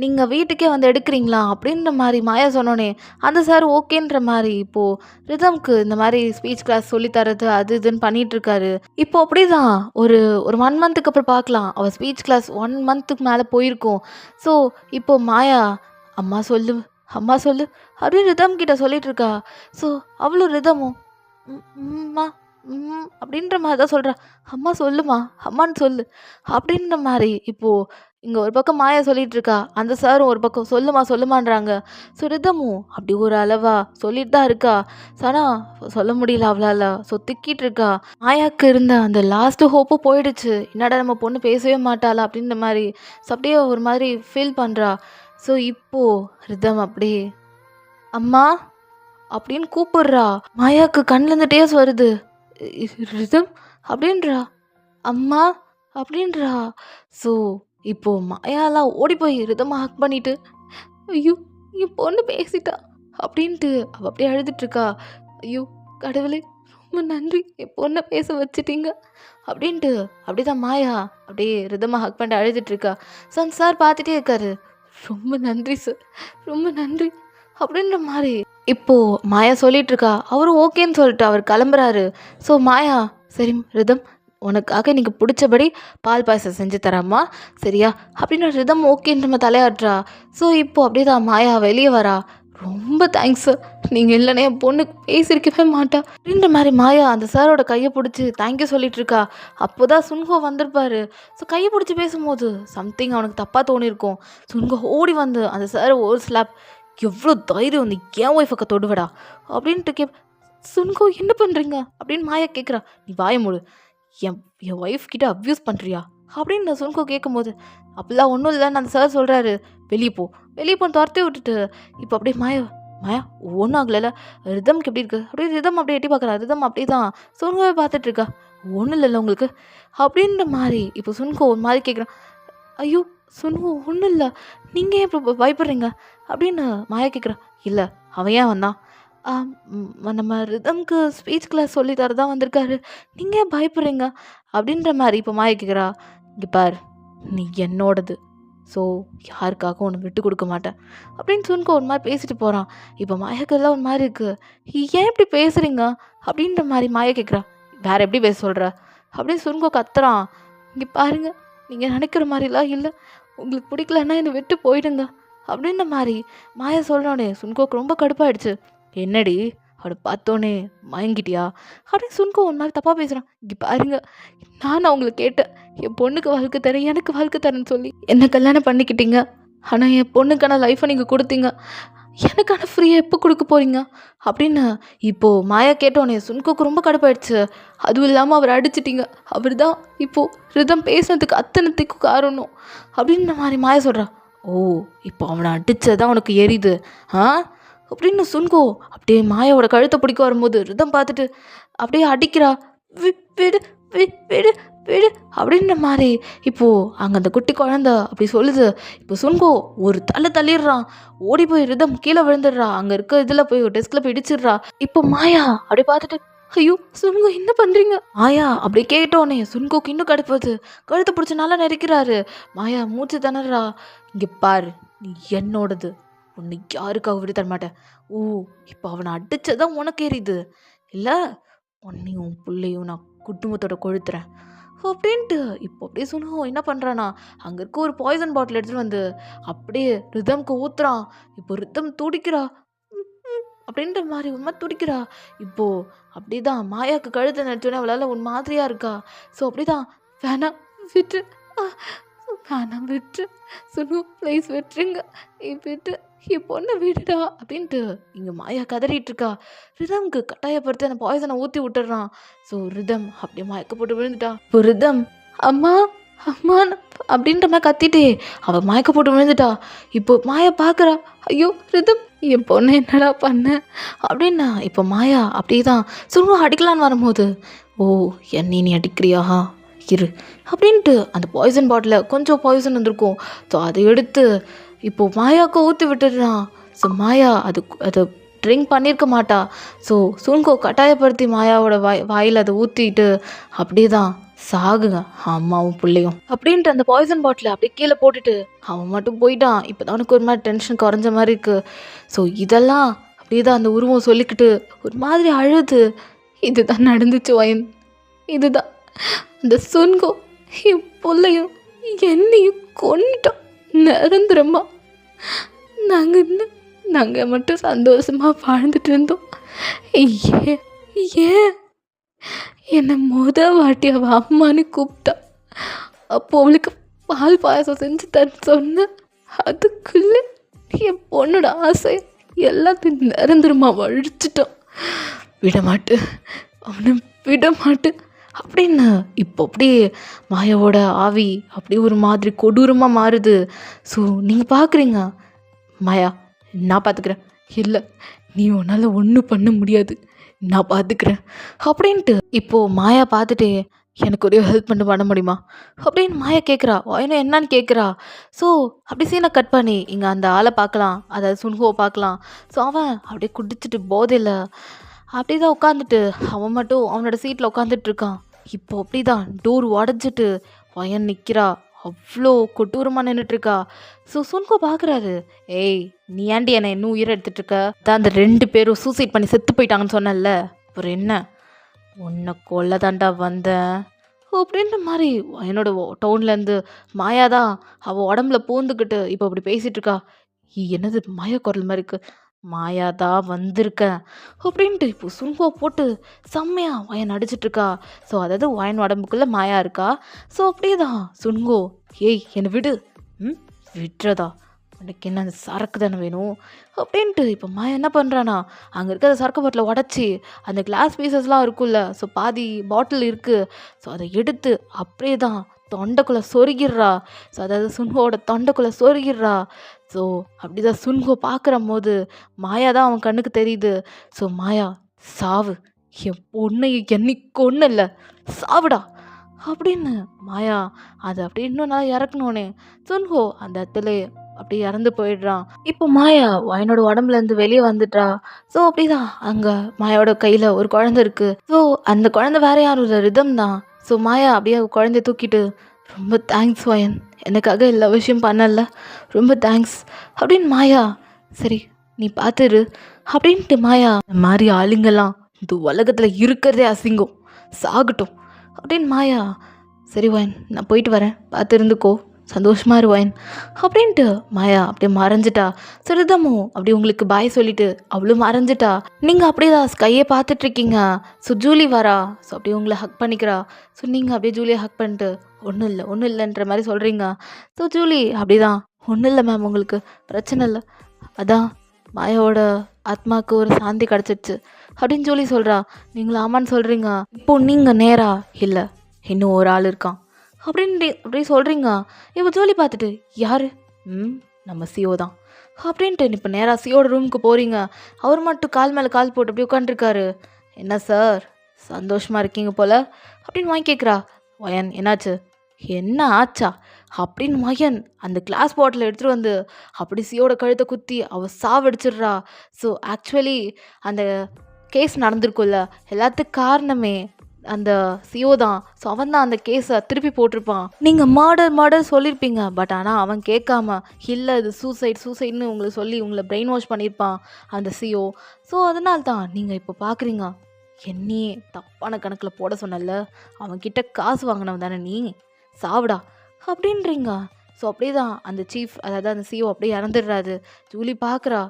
நீங்கள் வீட்டுக்கே வந்து எடுக்கிறீங்களா அப்படின்ற மாதிரி மாயா சொன்னோன்னே அந்த சார் ஓகேன்ற மாதிரி இப்போது ரிதம்க்கு இந்த மாதிரி ஸ்பீச் கிளாஸ் சொல்லித்தரது அது இதுன்னு பண்ணிகிட்ருக்காரு. இப்போ அப்படி தான் ஒரு 1 மந்த்துக்கு அப்புறம் பார்க்கலாம். அவள் ஸ்பீச் கிளாஸ் 1 மந்த்துக்கு மேலே போயிருக்கோம். ஸோ இப்போது மாயா அம்மா சொல்லு, அம்மா சொல்லு அப்படின்னு ரிதம் கிட்ட சொல்லிகிட்ருக்கா. ஸோ அவளும் ரிதமும் அம்மா அப்படின்ற மாதிரி தான் சொல்கிறா. அம்மா சொல்லுமா, அம்மான்னு சொல்லு அப்படின்ற மாதிரி இப்போது இங்கே ஒரு பக்கம் மாயா சொல்லிகிட்டு இருக்கா, அந்த சாரும் ஒரு பக்கம் சொல்லுமா சொல்லுமான்றாங்க. ஸோ ரிதமும் அப்படி ஒரு அளவா சொல்லிட்டு தான் இருக்கா. ஆனால் சொல்ல முடியல அவளால். ஸோ திக்கிட்டு இருக்கா. மாயாவுக்கு இருந்த அந்த லாஸ்ட்டு ஹோப்பும் போயிடுச்சு. என்னடா நம்ம பொண்ணு பேசவே மாட்டாளா அப்படின்ற மாதிரி. ஸோ அப்படியே ஒரு மாதிரி ஃபீல் பண்ணுறா. ஸோ இப்போது ரிதம் அப்படியே, அம்மா அப்படின்னு கூப்பிடுறா. மாயாக்கு கண்லேருந்து டேஸ் வருது. ரிதம் அப்படின்றா. அம்மா அப்படின்றா. ஸோ இப்போ மாயாலாம் ஓடி போய் ரிதமாக ஹக் பண்ணிட்டு, ஐயோ என் பொண்ணு பேசிட்டா அப்படின்ட்டு அவள் அப்படியே அழுதுட்ருக்கா. ஐயோ கடவுளே ரொம்ப நன்றி, என் பொண்ணை பேச வச்சிட்டீங்க அப்படின்ட்டு அப்படிதான் மாயா அப்படியே ரிதமாக ஹக் பண்ணிட்டு அழுதுட்ருக்கா. ஸோ அந்த சார் பார்த்துட்டே இருக்காரு. ரொம்ப நன்றி சார், ரொம்ப நன்றி அப்படின்ற மாதிரி இப்போது மாயா சொல்லிகிட்ருக்கா. அவரும் ஓகேன்னு சொல்லிட்டு அவர் கிளம்புறாரு. ஸோ மாயா, சரி ரிதம் உனக்காக எனக்கு பிடிச்சபடி பால் பாயசம் செஞ்சு தராம்மா சரியா அப்படின்னு ரிதம் ஓகேன்ற நம்ம தலையாட்டுறா. ஸோ இப்போது அப்படியே தான் மாயா வெளியே வரா. ரொம்ப தேங்க்ஸ் சார், நீங்கள் இல்லைன்னா என் பொண்ணுக்கு பேசியிருக்கவே மாட்டா அப்படின்ற மாதிரி மாயா அந்த சாரோட கையை பிடிச்சி தேங்க்யூ சொல்லிகிட்ருக்கா. அப்போ தான் சுன்ஹோ வந்திருப்பாரு. ஸோ கையை பிடிச்சி பேசும்போது சம்திங் அவனுக்கு தப்பாக தோணியிருக்கும். சுன்ஹோ ஓடி வந்து அந்த சாரை ஒரு ஸ்லாப், எவ்வளோ தைரியம் நீ ஏன் ஒய்ஃபுக்கு தொடுவடா அப்படின்ட்டு சுன்ஹோ என்ன பண்ணுறீங்க அப்படின்னு மாயா கேட்குறா. நீ வாய மூடு, என் என் ஒய்ஃப் கிட்ட அப்யூஸ் பண்ணுறியா அப்படின்னு நான் சுன்ஹோ கேட்கும்போது, அப்படிலாம் ஒன்றும் இல்லைன்னு அந்த சார் சொல்கிறாரு. வெளியே போ, வெளியே போன்னு துரத்தி விட்டுட்டு இப்போ அப்படியே மாயா மாயா ஒன்றும் ஆகலைல்ல, ரிதம்க்கு எப்படி இருக்குது அப்படியே ரிதம் அப்படியே எட்டி பார்க்குறா. ரிதம் அப்படியே தான் சுன்ஹோவை பார்த்துட்ருக்கா. ஒன்றும் இல்லைல்ல உங்களுக்கு அப்படின்ற மாதிரி இப்போ சுன்ஹோ ஒரு மாதிரி கேட்குறான். ஐயோ சுன்ஹோ ஒன்றும் இல்லை, நீங்கள் ஏன் இப்போ பயப்படுறீங்க அப்படின்னு மாயா கேட்குறா. இல்லை அவன் ஏன் வந்தான், நம்ம ரிதம்க்கு ஸ்பீச் கிளாஸ் சொல்லி தரதான் வந்திருக்காரு, நீங்கள் ஏன் பயப்படுறீங்க அப்படின்ற மாதிரி இப்போ மாயா கேட்குறா. இங்கே பார், நீ என்னோடது, ஸோ யாருக்காகவும் ஒன்று விட்டு கொடுக்க மாட்டேன் அப்படின்னு சுன்ஹோ ஒரு மாதிரி பேசிட்டு போகிறான். இப்போ மாயாக்கெல்லாம் ஒரு மாதிரி இருக்குது. ஏன் இப்படி பேசுகிறீங்க அப்படின்ற மாதிரி மாயா கேட்குறா. வேற எப்படி பேச சொல்கிற அப்படின்னு சுன்ஹோ கத்துறான். இங்கே பாருங்க, நீங்கள் நினைக்கிற மாதிரிலாம் இல்லை, உங்களுக்கு பிடிக்கலன்னா என்னை விட்டு போயிடுங்க அப்படின்ற மாதிரி மாயா சொல்கிறோன்னே சுன்ஹோக்கு ரொம்ப கடுப்பாயிடுச்சு. என்னடி அவனை பார்த்தோன்னே மயங்கிட்டியா அப்படின்னு சுன்ஹோ ஒரு மாதிரி தப்பாக பேசுகிறான். இங்கே பாருங்க, நான் அவங்களுக்கு கேட்டேன், என் பொண்ணுக்கு வாழ்க்கை தரேன், எனக்கு வாழ்க்கை தரேன்னு சொல்லி என்ன கல்யாணம் பண்ணிக்கிட்டீங்க. ஆனால் என் பொண்ணுக்கான லைஃப்பை நீங்கள் கொடுத்தீங்க, எனக்கான ஃப்ரீயாக எப்போ கொடுக்க போகிறீங்க அப்படின்னு இப்போது மாயா கேட்டோன்னே சுன்ஹோக்கு ரொம்ப கடுப்பாயிடுச்சு. அதுவும் இல்லாமல் அவர் அடிச்சிட்டிங்க, அவர் தான் இப்போது ரிதம் பேசுனதுக்கு அத்தனைத்துக்கும் காரணம் அப்படின்ற மாதிரி மாயா சொல்கிறா. ஓ, இப்போ அவனை அடித்ததான் உனக்கு எரியுது அப்படின்னு சுன்ஹோ அப்படியே மாயாவோட கழுத்தை பிடிக்க வரும்போது ரிதம் பார்த்துட்டு அப்படியே அடிக்கிறா. விடு விடு விடு அப்படின்ற மாதிரி இப்போது அங்கே அந்த குட்டி குழந்த அப்படி சொல்லுது. இப்போ சுன்ஹோ ஒரு தள்ளிடுறான். ஓடி போய் ரிதம் கீழே விழுந்துடுறா. அங்கே இருக்க இதில் போய் டெஸ்கில் போய் இடிச்சிடுறா. இப்போ மாயா அப்படி பார்த்துட்டு, ஐயோ சுன்ஹோ என்ன பண்ணுறீங்க மாயா அப்படி கேட்டோன்னே சுன்ஹோக்கு இன்னும் கடுப்புது. கழுத்தை பிடிச்சி நல்லா நெரிக்கிறாரு. மாயா மூச்சு திணறா. இங்கே பாரு, நீ என்னோடது, உன்னை யாருக்காக விட்டு தரமாட்டேன். ஓ, இப்போ அவனை அடித்ததான் உனக்கு எரியுது இல்லை, உன்னையும் பிள்ளையும் நான் குடும்பத்தோட கொழுத்துறேன் அப்படின்ட்டு இப்போ அப்படியே சுன்ஹோ என்ன பண்ணுறான்னா அங்கே இருக்க ஒரு பாய்சன் பாட்டில் எடுத்துகிட்டு வந்து அப்படியே ரிதம்க்கு ஊத்துறான். இப்போ ரிதம் துடிக்கிறா. அப்படின்ற மாதிரி ஒரு மாதிரி துடிக்கிறா. இப்போது அப்படி தான் மாயாவுக்கு கழுத்தை நினச்சோன்னே அவளால் ஒரு மாதிரியாக இருக்கா. ஸோ அப்படி தான், வேணாம் விட்டு, வேணாம் விட்டு சுன்ஹோ ப்ளீஸ் விட்டுருங்க, விட்டு என் பொண்ணை விடுடா அப்படின்ட்டு இங்கே மாயா கதறிட்டு இருக்கா. ரிதம்க்கு கட்டாயப்படுத்தி அந்த பாய்சனை ஊற்றி விட்டுறான். ஸோ ரிதம் அப்படியே மயக்க போட்டு விழுந்துட்டா. இப்போ ரிதம் அம்மா அம்மா அப்படின்ற மாதிரி கத்திட்டே அவள் மயக்க போட்டு விழுந்துட்டா. இப்போ மாயா பார்க்குறா. ஐயோ ரிதம், என் பொண்ணை என்னடா பண்ண அப்படின்னா இப்போ மாயா அப்படியே தான் சுன்ஹோ அடிக்கலான்னு வரும்போது, ஓ என்னை நீ அடிக்கிறியா இரு அப்படின்ட்டு அந்த பாய்சன் பாட்டில் கொஞ்சம் பாய்சன் வந்திருக்கும். ஸோ அதை எடுத்து இப்போது மாயாவுக்கு ஊற்றி விட்டுடுறான். ஸோ மாயா அதை ட்ரிங்க் பண்ணியிருக்க மாட்டா. ஸோ சுன்ஹோ கட்டாயப்படுத்தி மாயாவோட வாயில் அதை ஊற்றிட்டு அப்படியே தான் சாகுங்க அம்மாவும் பிள்ளையும் அப்படின்ட்டு அந்த பாய்சன் பாட்டில் அப்படியே கீழே போட்டுட்டு அவன் மட்டும் போயிட்டான். இப்போ தான் அவனுக்கு ஒரு மாதிரி டென்ஷன் குறைஞ்ச மாதிரி இருக்குது. ஸோ இதெல்லாம் அப்படியே தான் அந்த உருவம் சொல்லிக்கிட்டு ஒரு மாதிரி அழுது, இதுதான் நடந்துச்சு வயன், இதுதான் அந்த சுன்ஹோ என் பிள்ளையும் என்னையும் கொண்டுட்டோம் நிரந்தரமா. நாங்கள் மட்டும் சந்தோஷமாக வாழ்ந்துட்டு இருந்தோம். ஏன் என்னை வாட்டி அவள் அம்மானு கூப்பிட்டா. அப்போ அவளுக்கு பால் பாயசம் செஞ்சு தர சொன்ன, அதுக்குள்ளே என் பொண்ணோட ஆசை எல்லாத்தையும் நிரந்தரமாக அழிச்சிட்டான். விடமாட்டேன், அவனை விடமாட்டேன் அப்படின்னு இப்போ அப்படியே மாயாவோட ஆவி அப்படியே ஒரு மாதிரி கொடூரமாக மாறுது. ஸோ நீங்கள் பார்க்குறீங்க, மாயா நான் பார்த்துக்கிறேன், இல்லை, நீ உன்னால் ஒன்றும் பண்ண முடியாது, நான் பார்த்துக்கிறேன் அப்படின்ட்டு இப்போது மாயா பார்த்துட்டு எனக்கு ஒரு ஹெல்ப் பண்ண முடியுமா அப்படின்னு மாயா கேட்குறா. என்ன என்னன்னு கேட்குறா. ஸோ அப்படி சீனை கட் பண்ணி இங்கே அந்த ஆளை பார்க்கலாம், அதாவது சுன்ஹோவை பார்க்கலாம். ஸோ அவன் அப்படியே குடிச்சிட்டு போதையில் அப்படியே தான் உட்காந்துட்டு அவன் மட்டும் அவனோட சீட்டில் உட்காந்துட்டு இருக்கான். இப்போ அப்படிதான் டோர் உடஞ்சிட்டு பையன் நிற்கிறா. அவ்வளோ கொடூரமாக நின்றுட்டுருக்கா. ஸோ சுன்ஹோ பார்க்குறாரு. ஏய், நீ ஏன்டி என்னை இன்னும் உயிரை எடுத்துட்டு இருக்க? தான் அந்த 2 பேரும் சூசைட் பண்ணி செத்து போயிட்டாங்கன்னு சொன்னேன்ல, அப்புறம் என்ன? உன்னை கொல்ல தாண்டா வந்தேன் அப்படின்ற மாதிரி என்னோட டவுன்லேருந்து மாயா தான் அவள் உடம்புல பூந்துக்கிட்டு இப்போ அப்படி பேசிகிட்டு இருக்கா. என்னது மாயா குரல் மாதிரி இருக்கு. மாயா தான் வந்திருக்கேன் அப்படின்ட்டு இப்போ சுன்ஹோ போட்டு செம்மையா வயன் அடிச்சிட்டு இருக்கா. ஸோ அதாவது வயன் உடம்புக்குள்ளே மாயா இருக்கா. ஸோ அப்படியே தான் சுன்ஹோ, ஏய் என்னை விடு, ம் விட்டுறதா, உனக்கு என்ன அந்த சரக்கு தானே வேணும் அப்படின்ட்டு இப்போ மாயா என்ன பண்ணுறானா, அங்கே இருக்கிற சரக்கு பாட்டில் உடச்சி அந்த கிளாஸ் பீசஸ்லாம் இருக்குல்ல, ஸோ பாதி பாட்டில் இருக்குது, ஸோ அதை எடுத்து அப்படியே தான் தொண்டைக்குள்ளே சொருகிடுறா. ஸோ அதாவது சுன்ஹோட தொண்டைக்குள்ளே சொருகிடுறா. ஸோ அப்படி தான் சுன்ஹோ பார்க்குற போது மாயா தான் அவன் கண்ணுக்கு தெரியுது. ஸோ மாயா, சாவு, என் பொண்ணை என்னைக்கு ஒன்றும் இல்லை, சாவுடா அப்படின்னு மாயா அதை அப்படி இன்னும் நல்லா இறக்கணுன்னே சுன்ஹோ அந்த இடத்துல அப்படி இறந்து போயிடுறான். இப்போ மாயா வயனோட உடம்புலேருந்து வெளியே வந்துட்டா. ஸோ அப்படிதான் அங்கே மாயாவோட கையில் ஒரு குழந்தை இருக்குது. ஸோ அந்த குழந்தை வேற யாரும் இல்லை, ரிதம் தான். ஸோ மாயா அப்படியே குழந்தைய தூக்கிட்டு, ரொம்ப தேங்க்ஸ் வயன், எனக்காக எல்லா விஷயம் பண்ணல, ரொம்ப தேங்க்ஸ் அப்படின்னு மாயா, சரி நீ பார்த்துரு அப்படின்ட்டு மாயா, இந்த மாதிரி ஆளுங்கெல்லாம் இந்த உலகத்தில் இருக்கிறதே அசிங்கம், சாகட்டும் அப்படின்னு மாயா, சரி வயன் நான் போயிட்டு வரேன், பார்த்து இருந்துக்கோ, சந்தோஷமாக இருவாயன் அப்படின்ட்டு மாயா அப்படியே மறைஞ்சிட்டா. சிறிதமும் அப்படி உங்களுக்கு பாய் சொல்லிட்டு அவ்வளோ மறைஞ்சிட்டா. நீங்கள் அப்படியே தான் ஸ்கையை பார்த்துட்ருக்கீங்க. ஸோ ஜூலி வரா. ஸோ அப்படியே உங்களை ஹக் பண்ணிக்கிறா. ஸோ நீங்கள் அப்படியே ஜூலியை ஹக் பண்ணிட்டு ஒன்றும் இல்லைன்ற மாதிரி சொல்கிறீங்க. ஸோ ஜூலி அப்படி தான், ஒன்றும் இல்லை மேம், உங்களுக்கு பிரச்சனை இல்லை, அதான் மாயாவோட ஆத்மாவுக்கு ஒரு சாந்தி கிடச்சிடுச்சு அப்படின்னு ஜூலி சொல்கிறா. நீங்களும் ஆமான்னு சொல்கிறீங்க. இப்போ நீங்கள் நேரா இல்லை, இன்னும் ஒரு ஆள் இருக்கான் அப்படி சொல்கிறீங்க. இப்போ ஜூலி பார்த்துட்டு, யார்? நம்ம சிஓ தான் அப்படின்ட்டு இப்போ நேராக சிஓட ரூமுக்கு போகிறீங்க. அவர் மட்டும் கால் மேலே கால் போட்டு அப்படி உட்காந்துருக்காரு. என்ன சார் சந்தோஷமாக இருக்கீங்க போல் அப்படின்னு வாங்கி கேட்குறா. வயன் என்னாச்சு? என்ன ஆச்சா அப்படின்னு மயன் அந்த கிளாஸ் பாட்டில் எடுத்துகிட்டு வந்து அப்படி சியோட கழுத்தை குத்தி அவள் சாவடிச்சிடுறா. ஸோ ஆக்சுவலி அந்த கேஸ் நடந்திருக்குல்ல, எல்லாத்துக்கும் காரணமே அந்த சிஓ தான். ஸோ அவன் தான் அந்த கேஸை திருப்பி போட்டிருப்பான். நீங்கள் மர்டர் சொல்லியிருப்பீங்க, பட் ஆனால் அவன் கேட்காம இல்லை இது சூசைட்னு உங்களுக்கு சொல்லி உங்களை பிரெயின் வாஷ் பண்ணியிருப்பான் அந்த சிஓ. ஸோ அதனால தான் நீங்கள் இப்போ பார்க்குறீங்க, என்னையே தப்பான கணக்கில் போட சொன்னல, அவன்கிட்ட காசு வாங்கினவன் தானே நீ, சாவிடா அப்படின்றீங்க. ஸோ அப்படியே தான் அந்த சீஃப், அதாவது அந்த சிஓ அப்படியே இறந்துடுறாரு. ஜூலி பார்க்குறா,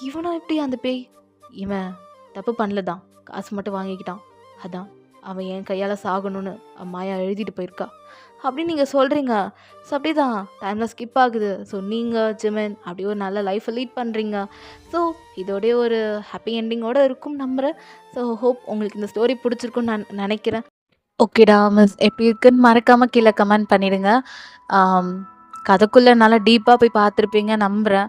இவனா இப்படி அந்த பேய், இவன் தப்பு பண்ணல தான், காசு மட்டும் வாங்கிக்கிட்டான், அதான் அவன் என் கையால் சாகணும்னு மாயா எழுதிட்டு போயிருக்கா அப்படின்னு நீங்கள் சொல்கிறீங்க. ஸோ அப்படி தான் டைமில் ஸ்கிப் ஆகுது. ஸோ நீங்கள் ஜிமென் அப்படி ஒரு நல்ல லைஃப்பை லீட் பண்ணுறீங்க. ஸோ இதோடைய ஒரு ஹாப்பி எண்டிங்கோடு இருக்கும் நம்புகிறேன். ஸோ ஹோப் உங்களுக்கு இந்த ஸ்டோரி பிடிச்சிருக்குன்னு நான் நினைக்கிறேன். ஓகேடா மிஸ், எப்படி இருக்குன்னு மறக்காமல் கீழே கமெண்ட் பண்ணிவிடுங்க. கதைக்குள்ளே நல்லா டீப்பாக போய் பார்த்துருப்பீங்க நம்புகிறேன்.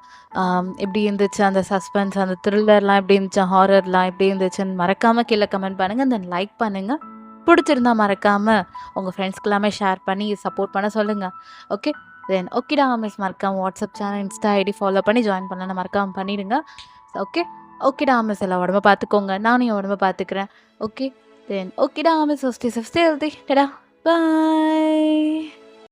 எப்படி இருந்துச்சு அந்த சஸ்பென்ஸ், அந்த த்ரில்லர்லாம் எப்படி இருந்துச்சு, ஹாரர்லாம் எப்படி இருந்துச்சுன்னு மறக்காமல் கீழே கமெண்ட் பண்ணுங்கள். தென் லைக் பண்ணுங்கள். பிடிச்சிருந்தா மறக்காமல் உங்கள் ஃப்ரெண்ட்ஸ்க்கு எல்லாமே ஷேர் பண்ணி சப்போர்ட் பண்ண சொல்லுங்கள். ஓகே தென் ஓகேடா மிஸ், மறக்காமல் WhatsApp channel, insta ID follow பண்ணி ஜாயின் பண்ணலாம் மறக்காமல் பண்ணிவிடுங்க. ஓகே ஓகேடா மிஸ், எல்லாம் உடம்ப பார்த்துக்கோங்க, நானும் என் உடம்ப பார்த்துக்கிறேன். ஓகே தென் ஓகேடா miss, stay safe, stay healthy, டடா, பாய்.